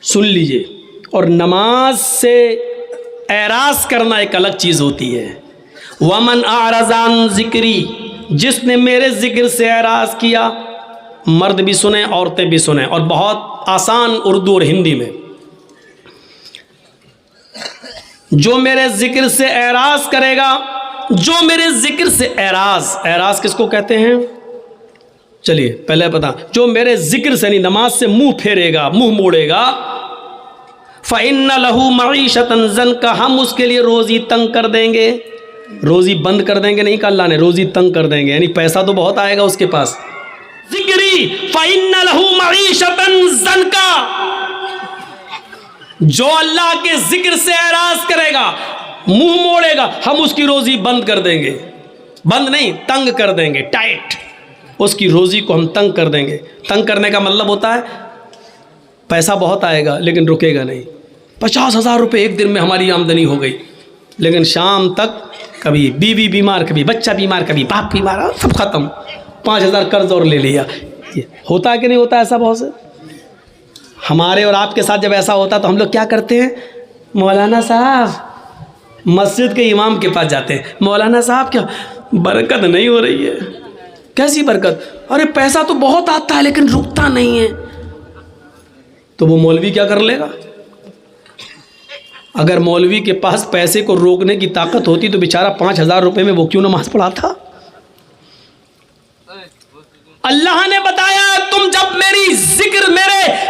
सुन लीजिए, और नमाज से एराज़ करना एक अलग चीज़ होती है। वमन आरज़ान ज़िक्री, जिसने मेरे ज़िक्र से एराज़ किया, मर्द भी सुने औरतें भी सुने, और बहुत आसान उर्दू और हिंदी में, जो मेरे ज़िक्र से एराज़ करेगा, जो मेरे ज़िक्र से एराज़ किसको कहते हैं, चलिए पहले पता, जो मेरे ज़िक्र से नहीं नमाज से मुंह फेरेगा, मुंह मोड़ेगा, फ़इन्ना लहू मईशतन ज़न्का, हम उसके लिए रोज़ी तंग कर देंगे। रोज़ी बंद कर देंगे नहीं कहा अल्लाह ने, रोज़ी तंग कर देंगे, यानी पैसा तो बहुत आएगा उसके पास। ज़िक्री फ़इन्ना लहू मईशतन ज़न्का, जो अल्लाह के ज़िक्र से एराज़ करेगा, मुंह मोड़ेगा, हम उसकी रोज़ी बंद कर देंगे। बंद नहीं, तंग कर देंगे, टाइट, उसकी रोज़ी को हम तंग कर देंगे। तंग करने का मतलब होता है पैसा बहुत आएगा लेकिन रुकेगा नहीं। 50,000 रुपये एक दिन में हमारी आमदनी हो गई, लेकिन शाम तक कभी बीवी बीमार, कभी बच्चा बीमार, कभी बाप बीमार, सब ख़त्म। 5,000 कर्ज और ले लिया। ये होता है कि नहीं होता ऐसा बहुत से? हमारे और आपके साथ जब ऐसा होता तो हम लोग क्या करते हैं, मौलाना साहब, मस्जिद के इमाम के पास जाते हैं, मौलाना साहब क्या बरकत नहीं हो रही है? कैसी बरकत? अरे पैसा तो बहुत आता है लेकिन रुकता नहीं है। तो वो मौलवी क्या कर लेगा? अगर मौलवी के पास पैसे को रोकने की ताकत होती तो बेचारा 5,000 रुपये में वो क्यों नमाज पढ़ाता? अल्लाह ने बताया तुम जब मेरी जिक्र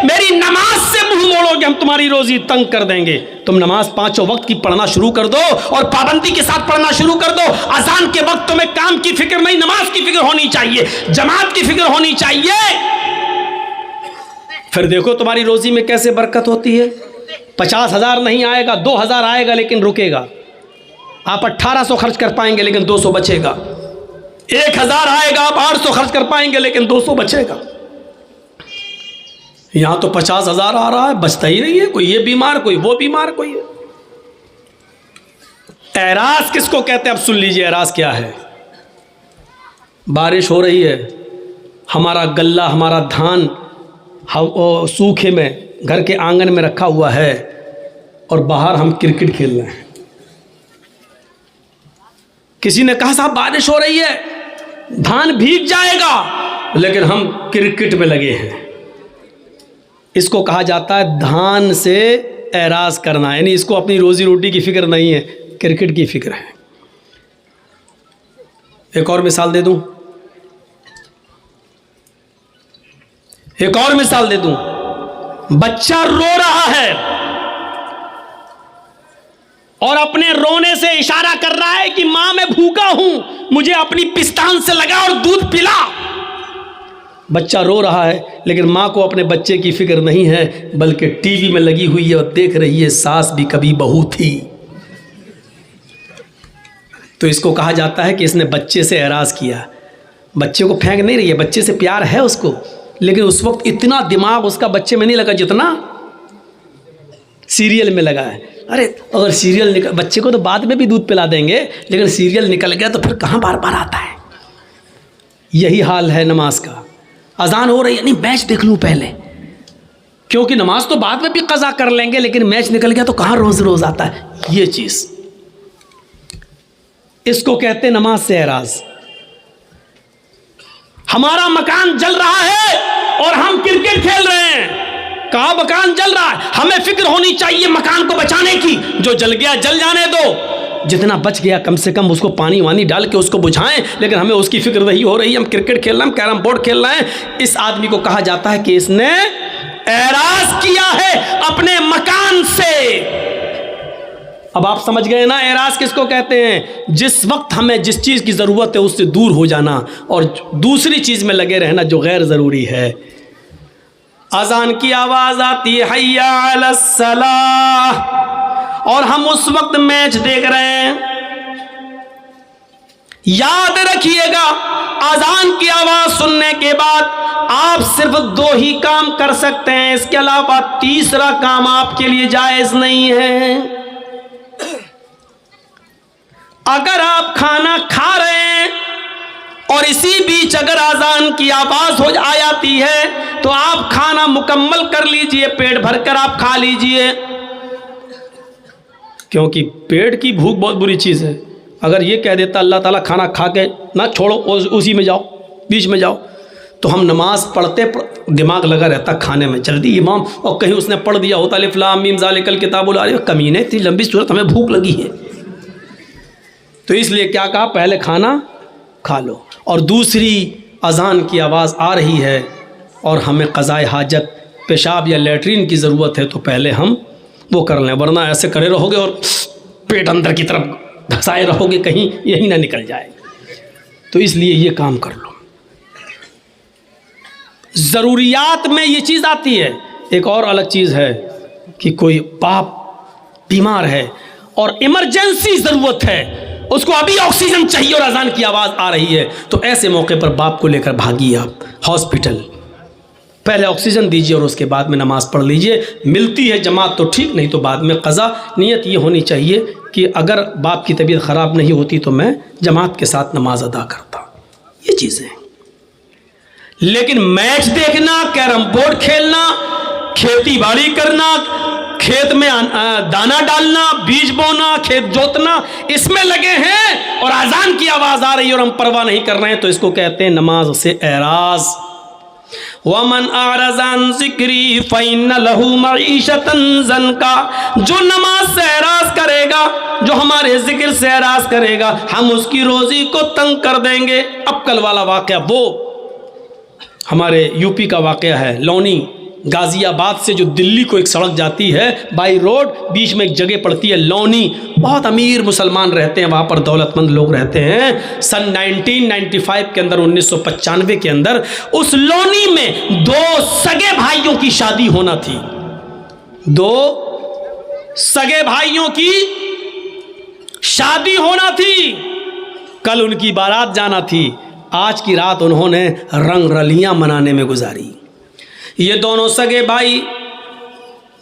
मेरी नमाज से मुंह मोड़ोगे हम तुम्हारी रोजी तंग कर देंगे। तुम नमाज 5 वक्त की पढ़ना शुरू कर दो और पाबंदी के साथ पढ़ना शुरू कर दो। अजान के वक्त तुम्हें काम की फिक्र नहीं, नमाज की फिक्र होनी चाहिए, जमात की फिक्र होनी चाहिए। फिर देखो तुम्हारी रोजी में कैसे बरकत होती है। 50,000 नहीं आएगा, 2,000 आएगा लेकिन रुकेगा। आप 1800 खर्च कर पाएंगे लेकिन 200 बचेगा। 1,000 आएगा, आप 800 खर्च कर पाएंगे लेकिन 200 बचेगा। यहां तो 50,000 आ रहा है, बचता ही नहीं है। कोई ये बीमार, कोई वो बीमार, कोई है। एराज किसको कहते हैं? अब सुन लीजिए एराज क्या है। बारिश हो रही है, हमारा गल्ला, हमारा धान सूखे में घर के आंगन में रखा हुआ है और बाहर हम क्रिकेट खेल रहे हैं। किसी ने कहा साहब बारिश हो रही है, धान भीग जाएगा, लेकिन हम क्रिकेट में लगे हैं। इसको कहा जाता है धान से एराज करना, यानी इसको अपनी रोजी रोटी की फिक्र नहीं है, क्रिकेट की फिक्र है। एक और मिसाल दे दूं, बच्चा रो रहा है और अपने रोने से इशारा कर रहा है कि मां मैं भूखा हूं, मुझे अपनी पिस्तान से लगा और दूध पिला। बच्चा रो रहा है लेकिन मां को अपने बच्चे की फिक्र नहीं है, बल्कि टीवी में लगी हुई है और देख रही है सास भी कभी बहू थी। तो इसको कहा जाता है कि इसने बच्चे से एराज किया। बच्चे को फेंक नहीं रही है, बच्चे से प्यार है उसको, लेकिन उस वक्त इतना दिमाग उसका बच्चे में नहीं लगा जितना सीरियल में लगा है। अरे अगर सीरियल निकल, बच्चे को तो बाद में भी दूध पिला देंगे, लेकिन सीरियल निकल गया तो फिर कहाँ बार बार आता है। यही हाल है नमाज का। अजान हो रही है, नहीं मैच देख लूँ पहले, क्योंकि नमाज तो बाद में भी कज़ा कर लेंगे, लेकिन मैच निकल गया तो कहाँ रोज रोज आता है। ये चीज़, इसको कहते हैं नमाज से एराज। हमारा मकान जल रहा है और हम क्रिकेट खेल रहे हैं। कहाँ मकान जल रहा है, हमें फिक्र होनी चाहिए मकान को बचाने की। जो जल गया जल जाने दो, जितना बच गया कम से कम उसको पानी वानी डाल के उसको बुझाएं, लेकिन हमें उसकी फिक्र नहीं हो रही। हम क्रिकेट खेल रहे हैं, कैरम बोर्ड खेल रहे हैं। इस आदमी को कहा जाता है कि इसने एराज किया है अपने मकान से। अब आप समझ गए ना एराज किसको कहते हैं? जिस वक्त हमें जिस चीज़ की ज़रूरत है उससे दूर हो जाना और दूसरी चीज़ में लगे रहना जो गैर ज़रूरी है। अजान की आवाज़ आती है हय्या अलस सलाह, और हम उस वक्त मैच देख रहे हैं। याद रखिएगा, अजान की आवाज़ सुनने के बाद आप सिर्फ 2 ही काम कर सकते हैं, इसके अलावा तीसरा काम आपके लिए जायज़ नहीं है। अगर आप खाना खा रहे हैं और इसी बीच अगर अजान की आवाज हो आ जाती है तो आप खाना मुकम्मल कर लीजिए, पेट भरकर आप खा लीजिए, क्योंकि पेट की भूख बहुत बुरी चीज़ है। अगर ये कह देता अल्लाह ताला खाना खा के ना छोड़ो, उसी में जाओ, बीच में जाओ, तो हम नमाज पढ़ते दिमाग लगा रहता खाने में, जल्दी इमाम, और कहीं उसने पढ़ दिया होता अलिफ लाम मीम ज़ालिकल किताबुल ला रैब, कमीने इतनी लंबी सूरत, हमें भूख लगी है। तो इसलिए क्या कहा, पहले खाना खा लो। और दूसरी, अजान की आवाज़ आ रही है और हमें क़ज़ाए हाजत, पेशाब या लेटरिन की ज़रूरत है, तो पहले हम वो कर लें, वरना ऐसे करे रहोगे और पेट अंदर की तरफ धसाए रहोगे, कहीं यही ना निकल जाए। तो इसलिए ये काम कर लो। ज़रूरियात में ये चीज़ आती है। एक और अलग चीज़ है कि कोई बाप बीमार है और इमरजेंसी ज़रूरत है, उसको अभी ऑक्सीजन चाहिए और अजान की आवाज़ आ रही है, तो ऐसे मौके पर बाप को लेकर भागिए आप हॉस्पिटल, पहले ऑक्सीजन दीजिए और उसके बाद में नमाज़ पढ़ लीजिए। मिलती है जमात तो ठीक, नहीं तो बाद में क़ज़ा। नियत ये होनी चाहिए कि अगर बाप की तबीयत ख़राब नहीं होती तो मैं जमात के साथ नमाज अदा करता। ये चीज़ें, लेकिन मैच देखना, कैरम बोर्ड खेलना, खेती बाड़ी करना, खेत में दाना डालना, बीज बोना, खेत जोतना, इसमें लगे हैं और अजान की आवाज़ आ रही है और हम परवाह नहीं कर रहे हैं, तो इसको कहते हैं नमाज से एराज़। वमन आरज़ान ज़िक्री फ़इन्न लहू मईशतन ज़नका, जो नमाज से एराज़ करेगा, जो हमारे ज़िक्र से एराज़ करेगा, हम उसकी रोज़ी को तंग कर देंगे। अब कल वाला वाक़या वो हमारे यूपी का वाक़या है, लौनी गाज़ियाबाद से जो दिल्ली को एक सड़क जाती है बाई रोड, बीच में एक जगह पड़ती है लौनी, बहुत अमीर मुसलमान रहते हैं वहाँ पर, दौलतमंद लोग रहते हैं। सन 1995 के अंदर, 1995 के अंदर उस लौनी में 2 सगे भाइयों की शादी होना थी, 2 सगे भाइयों की शादी होना थी। कल उनकी बारात जाना थी, आज की रात उन्होंने रंग रलियां मनाने में गुजारी। ये दोनों सगे भाई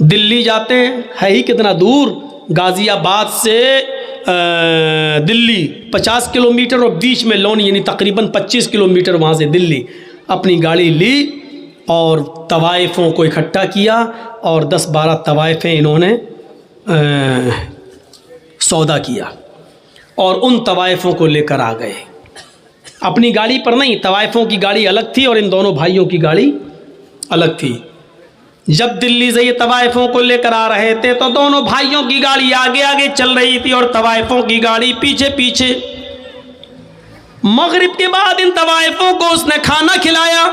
दिल्ली जाते हैं, है ही कितना दूर, गाज़ियाबाद से दिल्ली 50 किलोमीटर और बीच में लौनी, यानी तकरीबन 25 किलोमीटर वहाँ से दिल्ली। अपनी गाड़ी ली और तवाइफ़ों को इकट्ठा किया और 10-12 तवाइफ़ें इन्होंने सौदा किया और उन तवाइफ़ों को लेकर आ गए। अपनी गाड़ी पर नहीं, तवाइफ़ों की गाड़ी अलग थी और इन दोनों भाइयों की गाड़ी अलग थी। जब दिल्ली से ये तवाइफ़ों को लेकर आ रहे थे तो दोनों भाइयों की गाड़ी आगे आगे चल रही थी और तवाइफ़ों की गाड़ी पीछे पीछे। मगरिब के बाद इन तवाइफ़ों को उसने खाना खिलाया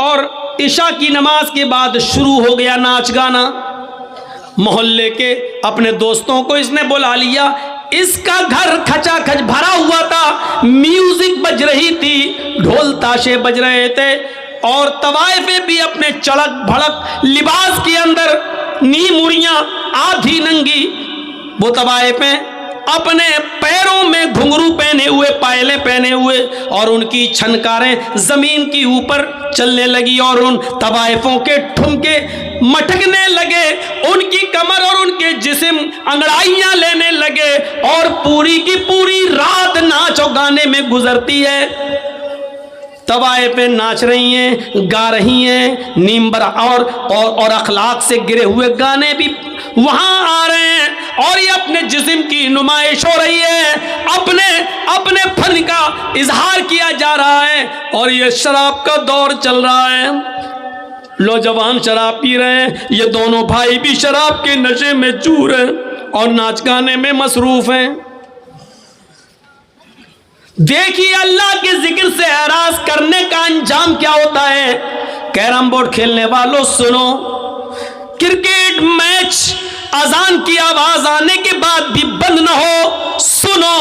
और इशा की नमाज के बाद शुरू हो गया नाच गाना। मोहल्ले के अपने दोस्तों को इसने बुला लिया, इसका घर खचाखच भरा हुआ था, म्यूजिक बज रही थी, ढोल ताशे बज रहे थे और तवाइफे भी अपने चड़क भड़क लिबास के अंदर, नी मुड़ियाँ आधी नंगी, वो तवाइफे अपने पैरों में घुंघरू पहने हुए, पायले पहने हुए और उनकी छनकारें जमीन की ऊपर चलने लगी और उन तवाइफों के ठुमके मटकने लगे, उनकी कमर और उनके जिस्म अंगड़ाइयां लेने लगे और पूरी की पूरी रात नाच और गाने में गुजरती है। तवाइफें नाच रही हैं, गा रही हैं, नीमबर और अखलाक से गिरे हुए गाने भी वहां आ रहे हैं और ये अपने जिस्म की नुमाइश हो रही है, अपने फन का इजहार किया जा रहा है और ये शराब का दौर चल रहा है। नौजवान शराब पी रहे हैं, ये दोनों भाई भी शराब के नशे में चूर हैं और नाच गाने में मसरूफ हैं। देखिए अल्लाह के जिक्र से एराज करने का अंजाम क्या होता है। कैरम बोर्ड खेलने वालों सुनो, क्रिकेट मैच अजान की आवाज आने के बाद भी बंद न हो, सुनो।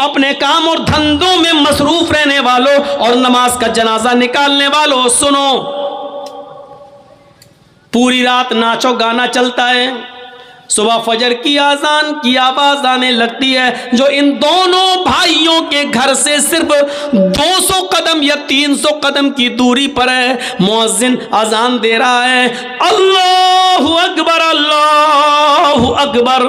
अपने काम और धंधों में मसरूफ रहने वालों और नमाज का जनाजा निकालने वालों सुनो। पूरी रात नाचो गाना चलता है, सुबह फजर की आजान की आवाज आने लगती है, जो इन दोनों भाइयों के घर से सिर्फ 200 कदम या 300 कदम की दूरी पर है। मुअज्जिन अजान दे रहा है, अल्लाहु अकबर अल्लाहु अकबर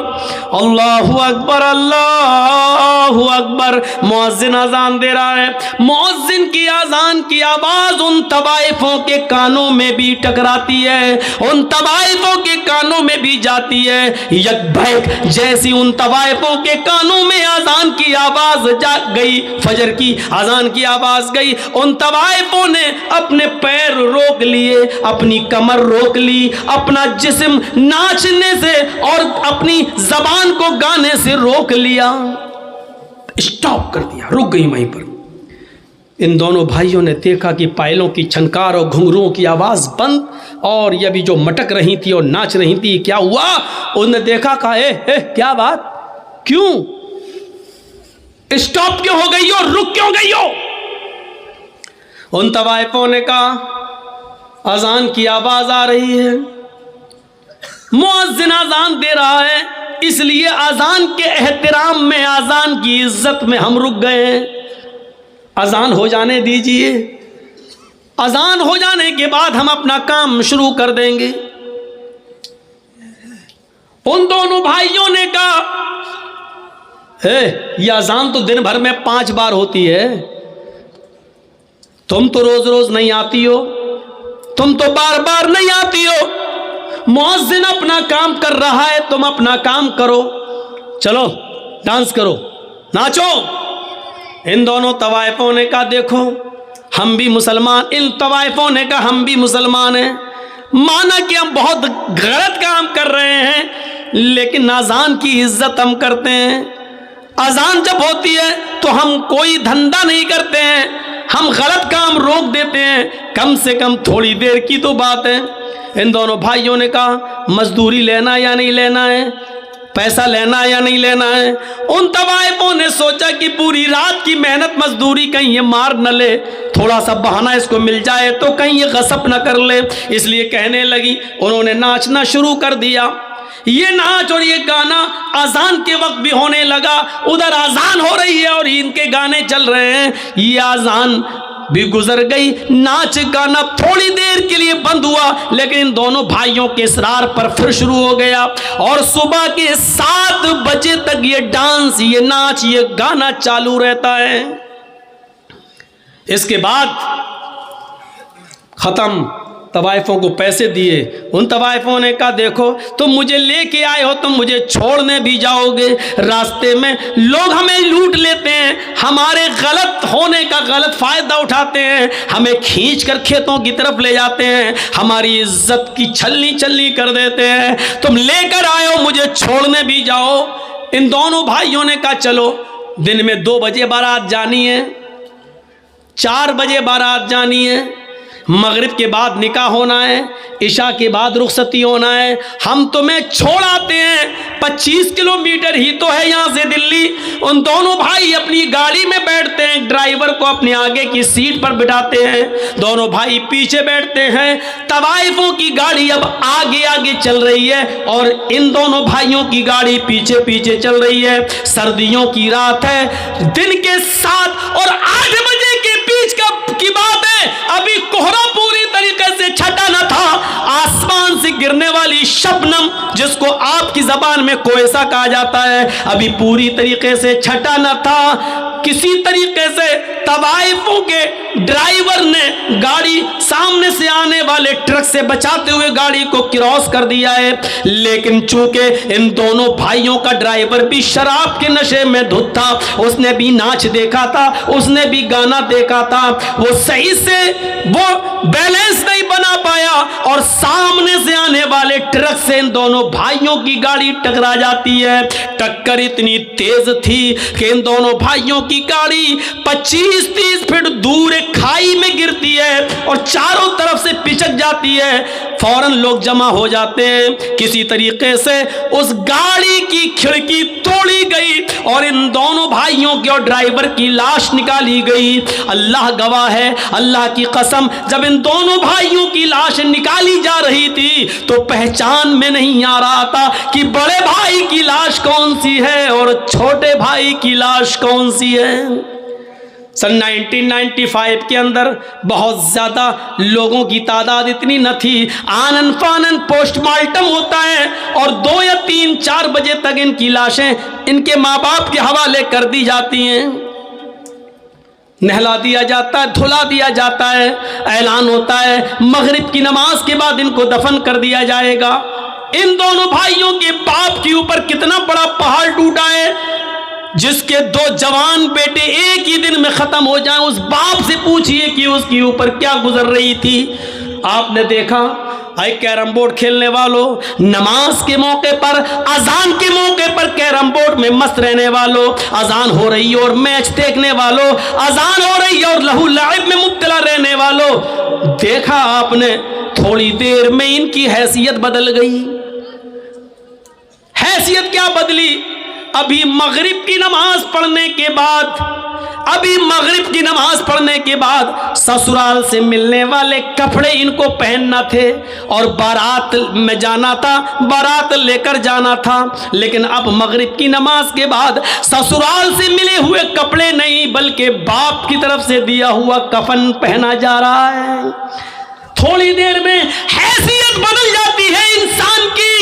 अल्लाहु अकबर अल्लाहु अकबर। मुअज्जिन अजान दे रहा है। मुअज्जिन की अजान की आवाज उन तवाइफों के कानों में भी टकराती है, उन तवाइफों के कानों में भी जाती है। यकबैक जैसी उन तवाइफों के कानों में अजान की आवाज जा गई, फजर की अजान की आवाज गई, उन तवाइफों ने अपने पैर रोक लिए, अपनी कमर रोक ली, अपना जिस्म नाचने से और अपनी जबान को गाने से रोक लिया, स्टॉप कर दिया, रुक गई वहीं पर। इन दोनों भाइयों ने देखा कि पायलों की छनकार और घुंघरुओं की आवाज़ बंद, और ये भी जो मटक रही थी और नाच रही थी, क्या हुआ? उन्होंने देखा, कहा ए क्या बात, क्यों स्टॉप क्यों हो गई हो, रुक क्यों गई हो? उन तवाइफों ने कहा, अजान की आवाज़ आ रही है, मुअज्जिन अजान दे रहा है, इसलिए अजान के एहतराम में, अजान की इज्जत में हम रुक गए हैं। अजान हो जाने दीजिए, अजान हो जाने के बाद हम अपना काम शुरू कर देंगे। उन दोनों भाइयों ने कहा, यह अजान तो दिन भर में 5 बार होती है, तुम तो रोज रोज नहीं आती हो, तुम तो बार बार नहीं आती हो, मुअज्जिन अपना काम कर रहा है, तुम अपना काम करो, चलो डांस करो, नाचो। इन दोनों तवाइफों ने कहा, देखो हम भी मुसलमान, इन तवाइफों ने कहा हम भी मुसलमान हैं, माना कि हम बहुत गलत काम कर रहे हैं, लेकिन अजान की इज्जत हम करते हैं। अजान जब होती है तो हम कोई धंधा नहीं करते हैं, हम गलत काम रोक देते हैं, कम से कम थोड़ी देर की तो बात है। इन दोनों भाइयों ने कहा, मजदूरी लेना या नहीं लेना है, पैसा लेना या नहीं लेना है। उन तवाइफों ने सोचा कि पूरी रात की मेहनत मजदूरी कहीं ये मार न ले, थोड़ा सा बहाना इसको मिल जाए तो कहीं ये गसब न कर ले, इसलिए कहने लगी। उन्होंने नाचना शुरू कर दिया। ये नाच और ये गाना अजान के वक्त भी होने लगा, उधर अजान हो रही है और इनके गाने चल रहे हैं। ये अजान भी गुजर गई, नाच गाना थोड़ी देर के लिए बंद हुआ, लेकिन इन दोनों भाइयों के इसरार पर फिर शुरू हो गया, और सुबह के 7 बजे तक ये डांस, ये नाच, ये गाना चालू रहता है। इसके बाद खत्म, तवाइफों को पैसे दिए। उन तवाइफों ने कहा, देखो तुम मुझे लेके आए हो, तुम मुझे छोड़ने भी जाओगे, रास्ते में लोग हमें लूट लेते हैं, हमारे गलत होने का गलत फायदा उठाते हैं, हमें खींच कर खेतों की तरफ ले जाते हैं, हमारी इज्जत की छलनी छलनी कर देते हैं, तुम लेकर आए हो, मुझे छोड़ने भी जाओ। इन दोनों भाइयों ने कहा, चलो दिन में 2 बजे बारात जानी है, 4 बजे बारात जानी है, मगरिब के बाद निकाह होना है, इशा के बाद रुखसती होना है, हम तुम्हें छोड़ आते हैं, 25 किलोमीटर ही तो है यहाँ से दिल्ली। उन दोनों भाई अपनी गाड़ी में बैठते हैं, ड्राइवर को अपने आगे की सीट पर बिठाते हैं, दोनों भाई पीछे बैठते हैं। तवाइफों की गाड़ी अब आगे आगे चल रही है और इन दोनों भाइयों की गाड़ी पीछे पीछे चल रही है। सर्दियों की रात है, दिन के 7 और 8 बजे के बीच की बात है, अभी कोहरा पूरी तरीके से छटा न था, आसमान से गिरने वाली शबनम, जिसको आपकी जबान में कोयसा कहा जाता है, अभी पूरी तरीके से छटा न था। किसी तरीके से तवाइफों के ड्राइवर ने गाड़ी सामने से आने वाले ट्रक से बचाते हुए गाड़ी को क्रॉस कर दिया है, लेकिन चूंकि इन दोनों भाइयों का ड्राइवर भी शराब के नशे में धुत था, उसने भी नाच देखा था, उसने भी गाना देखा था, वो सही से वो बैलेंस नहीं बना पाया और सामने से आने वाले ट्रक से इन दोनों भाइयों की गाड़ी टकरा जाती है। टक्कर इतनी तेज थी कि इन दोनों भाइयों की गाड़ी 25-30 फीट दूर एक खाई में गिरती है और चारों तरफ से पिचक जाती है। फौरन लोग जमा हो जाते हैं। किसी तरीके से उस गाड़ी की खिड़की तोड़ी गई और इन दोनों भाइयों की और ड्राइवर की लाश निकाली गई। अल्लाह गवाह है, अल्लाह की कसम, जब इन दोनों भाइयों की लाश निकाली जा रही थी तो पहचान में नहीं आ रहा था कि बड़े भाई की लाश कौन सी है और छोटे भाई की लाश कौन सी है। सन 1995 के अंदर बहुत ज़्यादा लोगों की तादाद इतनी न थी। आनन फानन पोस्टमार्टम होता है और 2 या 3-4 बजे तक इनकी लाशें इनके माँ बाप के हवाले कर दी जाती हैं। नहला दिया जाता है, धुला दिया जाता है, ऐलान होता है मगरिब की नमाज के बाद इनको दफन कर दिया जाएगा। इन दोनों भाइयों के बाप के ऊपर कितना बड़ा पहाड़ टूटा है, जिसके 2 जवान बेटे एक ही दिन में खत्म हो जाएं। उस बाप से पूछिए कि उसके ऊपर क्या गुजर रही थी। आपने देखा आई कैरम बोर्ड खेलने वालों, नमाज के मौके पर, अजान के मौके पर कैरम बोर्ड में मस्त रहने वालों, अजान हो रही और मैच देखने वालों, अजान हो रही और लहू लाइब में मुब्तला रहने वालों, देखा आपने थोड़ी देर में इनकी हैसियत बदल गई। हैसियत क्या बदली? अभी मगरिब की नमाज पढ़ने के बाद ससुराल से मिलने वाले कपड़े इनको पहनना थे और बारात में जाना था, बारात लेकर जाना था। लेकिन अब मगरिब की नमाज के बाद ससुराल से मिले हुए कपड़े नहीं बल्कि बाप की तरफ से दिया हुआ कफन पहना जा रहा है। थोड़ी देर में हैसियत बदल जाती है इंसान की।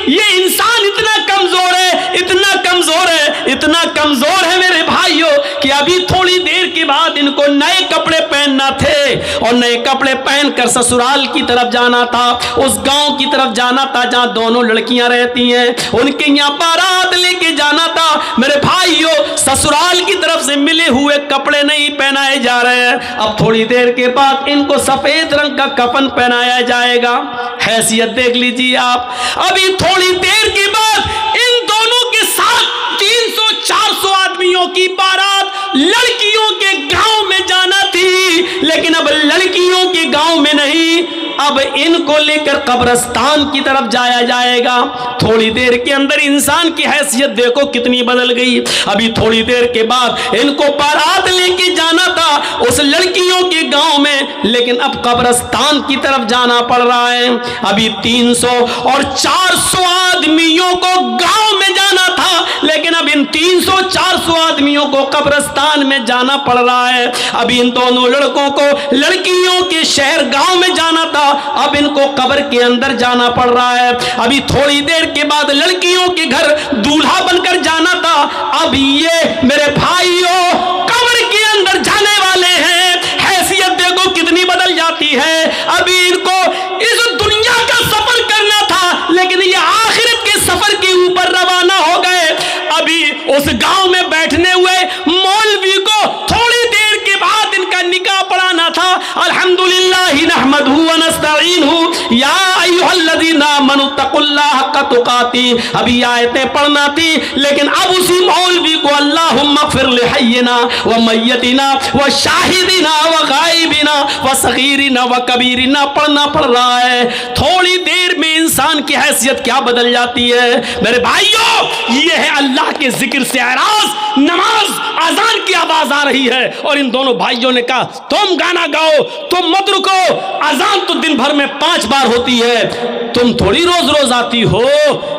ये इंसान इतना कमजोर है, इतना कमजोर है, इतना कमजोर है मेरे भाइयों कि अभी थोड़ी देर के बाद इनको नए कपड़े पहनना थे और नए कपड़े पहनकर ससुराल की तरफ जाना था, उस गांव की तरफ जाना था जहां दोनों लड़कियां रहती हैं, उनके यहाँ बारात लेके जाना था। मेरे भाइयों, ससुराल की तरफ से मिले हुए कपड़े नहीं पहनाए जा रहे हैं। अब थोड़ी देर के बाद इनको सफेद रंग का कफन पहनाया जाएगा। हैसियत देख लीजिए आप। अभी थोड़ी देर के बाद इन दोनों के साथ 300-400 आदमियों की बारात लड़कियों के गांव में जाना थी, लेकिन अब लड़कियों के गांव में नहीं, अब इनको लेकर कब्रिस्तान की तरफ जाया जाएगा। थोड़ी देर के अंदर इंसान की हैसियत देखो कितनी बदल गई। अभी थोड़ी देर के बाद इनको बारात लेके जाना था उस लड़कियों के गांव में, लेकिन अब कब्रिस्तान की तरफ जाना पड़ रहा है। अभी 300 और 400 आदमियों को गांव में जाना था, लेकिन अब इन 300-400 आदमियों को कब्रिस्तान में जाना पड़ रहा है। अभी इन दोनों लड़कों को लड़कियों के शहर गांव में जाना था, अब इनको कब्र के अंदर जाना पड़ रहा है। अभी थोड़ी देर के बाद लड़कियों के घर दूल्हा बनकर जाना था, अब ये मेरे भाइयों कब्र के अंदर जाने वाले हैं। हैसियत देखो कितनी बदल जाती है। अभी इनको इस दुनिया का सफर करना था, लेकिन ये आखिरत के सफर के ऊपर रवाना हो गए। अभी उस गांव में बैठने हुए मौलवी को थोड़ी देर के बाद इनका निकाह पढ़ाना था। अल्हम्दुलिल्लाह नहमदुहु व नस्तईनुहु या अय्युहल्लज़ीना आमनु तक़ुल्लाह हक़्क़ तुक़ाती, अभी आयतें पढ़ना थी, लेकिन अब उसी मौलवी को अल्लाहुम्मा ग़फ़िर लिहय्यिना व मय्यतिना व शाहिदिना व गायबिना व सगीरिना व कबीरिना पढ़ना पड़ रहा है। थोड़ी देर में इंसान की हैसियत क्या बदल जाती है। मेरे भाइयों, ये है अल्लाह के जिक्र से एराज़। नमाज अजान की आवाज आ रही है और इन दोनों भाइयों ने कहा तुम गाना गाओ, तुम मत रुको, अजान तो दिन भर में 5 बार होती है, तुम थोड़ी रोज रोज आती हो,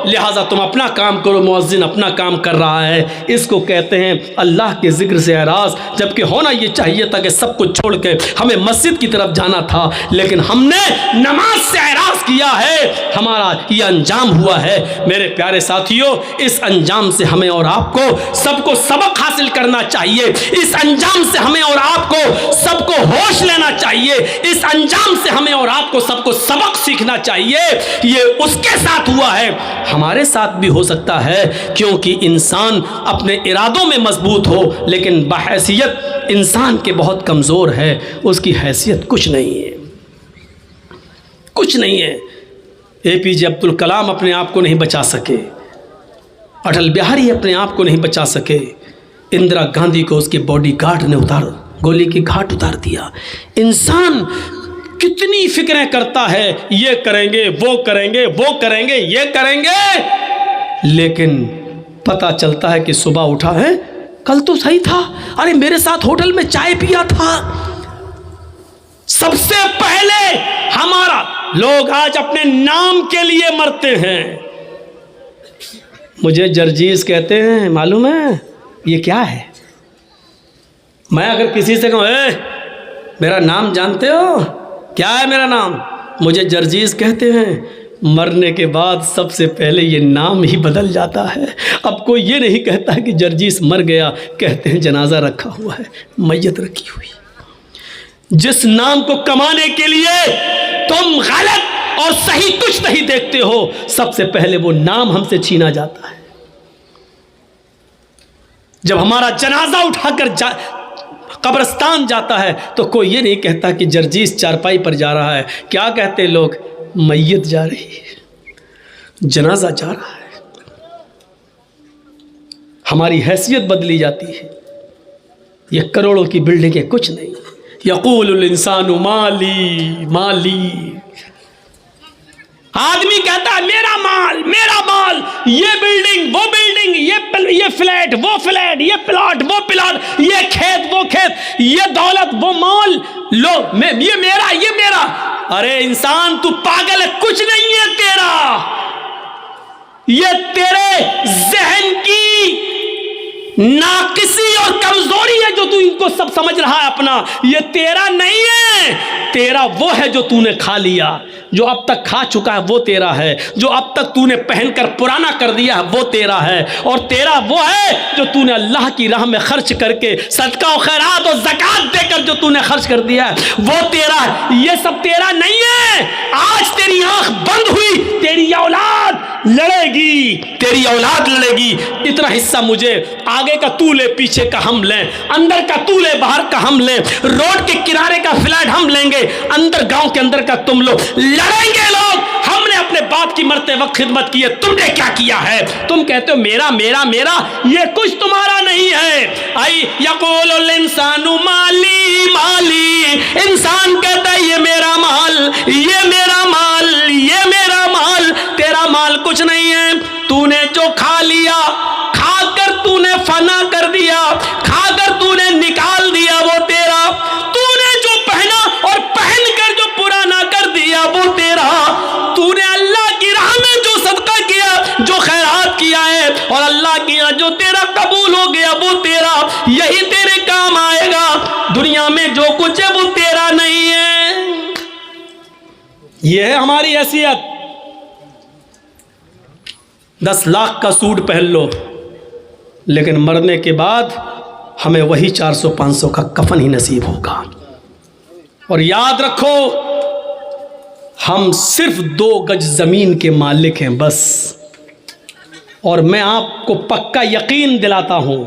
लिहाजा तुम अपना काम करो, मुअज्जिन अपना काम कर रहा है। इसको कहते हैं अल्लाह के जिक्र से एराज़। जबकि होना ये चाहिए था कि सब कुछ छोड़ के हमें मस्जिद की तरफ जाना था, लेकिन हमने नमाज से एराज़ किया है, हमारा ये अंजाम हुआ है। मेरे प्यारे साथियों, इस अंजाम से हमें और आपको सबको सबक हासिल करना चाहिए। इस अंजाम से हमें और आपको सबको होश लेना चाहिए। इस अंजाम से हमें और आपको सबको सबक सीखना चाहिए। ये उसके साथ हुआ है, हमारे साथ भी हो सकता है, क्योंकि इंसान अपने इरादों में मजबूत हो, लेकिन बहैसियत इंसान के बहुत कमज़ोर है, उसकी हैसियत कुछ नहीं है, कुछ नहीं है। APJ अब्दुल कलाम अपने आप को नहीं बचा सके, अटल बिहारी अपने आप को नहीं बचा सके, इंदिरा गांधी को उसके बॉडीगार्ड ने गोली की घाट उतार दिया। इंसान कितनी फिक्रें करता है, ये करेंगे, वो करेंगे, वो करेंगे, ये करेंगे, लेकिन पता चलता है कि सुबह उठा है, कल तो सही था, अरे मेरे साथ होटल में चाय पिया था। सबसे पहले हमारा लोग आज अपने नाम के लिए मरते हैं। मुझे जर्जीस कहते हैं, मालूम है ये क्या है? मैं अगर किसी से कहूँ मेरा नाम जानते हो क्या है मेरा नाम, मुझे जर्जीस कहते हैं, मरने के बाद सबसे पहले ये नाम ही बदल जाता है। अब कोई ये नहीं कहता कि जर्जीस मर गया, कहते हैं जनाजा रखा हुआ है, मैयत रखी हुई। जिस नाम को कमाने के लिए तुम गलत और सही कुछ नहीं देखते हो, सबसे पहले वो नाम हमसे छीना जाता है। जब हमारा जनाजा उठाकर कब्रिस्तान जाता है तो कोई ये नहीं कहता कि जर्जीस चारपाई पर जा रहा है, क्या कहते लोग, मैयत जा रही है, जनाजा जा रहा है। हमारी हैसियत बदली जाती है। ये करोड़ों की बिल्डिंग है कुछ नहीं। यक़ूलुल इंसानु माली माली, आदमी कहता है मेरा माल मेरा माल, ये बिल्डिंग वो बिल्डिंग, ये फ्लैट वो फ्लैट, ये प्लॉट वो प्लॉट, ये खेत वो खेत, ये दौलत वो माल, लो ये मेरा। अरे इंसान तू पागल है, कुछ नहीं है तेरा। ये तेरे जहन की नाकिसी और कमजोरी है जो तू इनको सब समझ रहा है अपना। ये तेरा नहीं है, तेरा वो है जो तूने खा लिया, जो अब तक खा चुका है वो तेरा है, जो अब तक तूने पहनकर पुराना कर दिया है वो तेरा है, और तेरा वो है जो तूने अल्लाह की राह में खर्च करके सदका और खैरात और ज़कात देकर जो तूने खर्च कर दिया है वो तेरा है। ये सब तेरा नहीं है। आज तेरी आंख बंद हुई, तेरी औलाद लड़ेगी, तेरी औलाद लड़ेगी। इतना हिस्सा मुझे, आगे का तू ले, पीछे का हम लें, अंदर का तू ले, बाहर का हम लें, रोड के किनारे का फ्लैट हम लेंगे, अंदर गांव के अंदर का तुम लोग लड़ेंगे। लोग हमने अपने बाप की मरते वक्त खिदमत की है, तुमने क्या किया है? तुम कहते हो मेरा मेरा मेरा, ये कुछ तुम्हारा नहीं है। आई यक़ूलुल इंसानु माली माली, इंसान कहता है ये मेरा माल, ये मेरा माल, ये मेरा माल। तेरा माल कुछ नहीं है। तूने जो खा लिया, खाकर तूने फना कर दिया, खाकर तूने निकाल दिया वो तेरा। तूने जो पहना और पहनकर जो पुराना कर दिया वो तेरा। तूने अल्लाह की राह में जो सदका किया, जो खैरात किया है और अल्लाह किया जो तेरा कबूल हो गया वो तेरा, यही तेरे काम आएगा। दुनिया में जो कुछ है वो तेरा नहीं है। यह है हमारी हैसियत। 10 लाख का सूट पहन लो, लेकिन मरने के बाद हमें वही 400-500 का कफन ही नसीब होगा। और याद रखो, हम सिर्फ 2 गज ज़मीन के मालिक हैं बस। और मैं आपको पक्का यकीन दिलाता हूँ,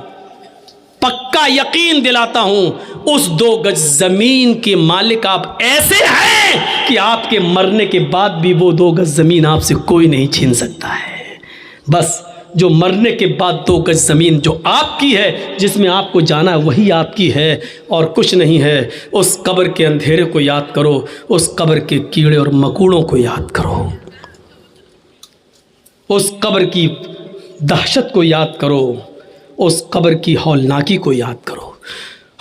पक्का यकीन दिलाता हूँ, उस 2 गज ज़मीन के मालिक आप ऐसे हैं कि आपके मरने के बाद भी वो 2 गज ज़मीन आपसे कोई नहीं छीन सकता है। बस जो मरने के बाद 2 गज ज़मीन जो आपकी है, जिसमें आपको जाना है, वही आपकी है और कुछ नहीं है। उस कब्र के अंधेरे को याद करो, उस कब्र के कीड़े और मकोड़ों को याद करो, उस कब्र की दहशत को याद करो, उस कब्र की हौलनाकी को याद करो।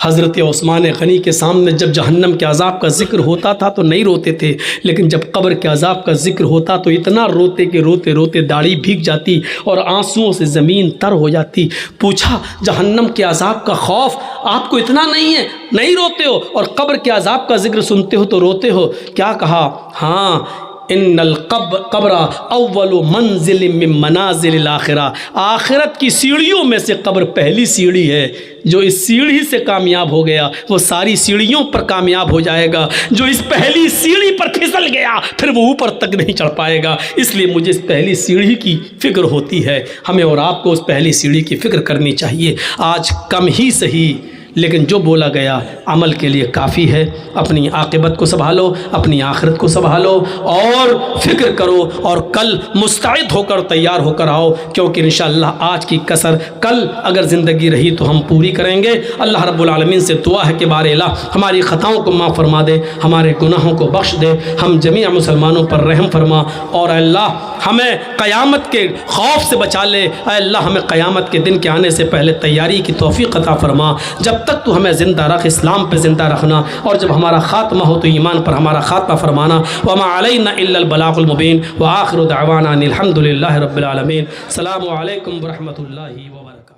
हज़रत उस्मान गनी के सामने जब जहन्नम के अज़ाब का ज़िक्र होता था तो नहीं रोते थे, लेकिन जब कब्र के अज़ाब का ज़िक्र होता तो इतना रोते कि रोते रोते दाढ़ी भीग जाती और आंसुओं से ज़मीन तर हो जाती। पूछा, जहन्नम के अज़ाब का खौफ आपको इतना नहीं है, नहीं रोते हो, और कब्र के अज़ाब का ज़िक्र सुनते हो तो रोते हो? क्या कहा? हाँ, इन्नल कब्र अव्वलु मंजिल मिन मनाजिल आखिरा, आखिरत की सीढ़ियों में से कब्र पहली सीढ़ी है। जो इस सीढ़ी से कामयाब हो गया वो सारी सीढ़ियों पर कामयाब हो जाएगा। जो इस पहली सीढ़ी पर फिसल गया फिर वो ऊपर तक नहीं चढ़ पाएगा। इसलिए मुझे इस पहली सीढ़ी की फ़िक्र होती है। हमें और आपको उस पहली सीढ़ी की फ़िक्र करनी चाहिए। आज कम ही सही लेकिन जो बोला गया अमल के लिए काफ़ी है। अपनी आक़िबत को संभालो, अपनी आखिरत को संभालो और फ़िक्र करो और कल मुस्तैद होकर तैयार होकर आओ, क्योंकि इंशाअल्लाह आज की कसर कल अगर ज़िंदगी रही तो हम पूरी करेंगे। अल्लाह रब्बुल आलमीन से दुआ है कि बारे अल्लाह हमारी ख़ताओं को माफ़ फरमा दे, हमारे गुनाहों को बख्श दे, हम जमीअ मुसलमानों पर रहम फरमा और अल्लाह हमें क़यामत के खौफ से बचा ले। अल्लाह हमें क़यामत के दिन के आने से पहले तैयारी की तौफ़ीक़ अता फरमा। जब तक तू हमें ज़िंदा रख, इस्लाम पे ज़िंदा रखना, और जब हमारा ख़ात्मा हो तो ईमान पर हमारा ख़ात्मा फरमाना। वमा अलैना इल्लल बलागुल मुबीन व आखिरु दअवाना अनिल हम्दुलिल्लाहि रब्बिल आलमीन। अस्सलामु अलैकुम व रहमतुल्लाहि व बरकातुहू।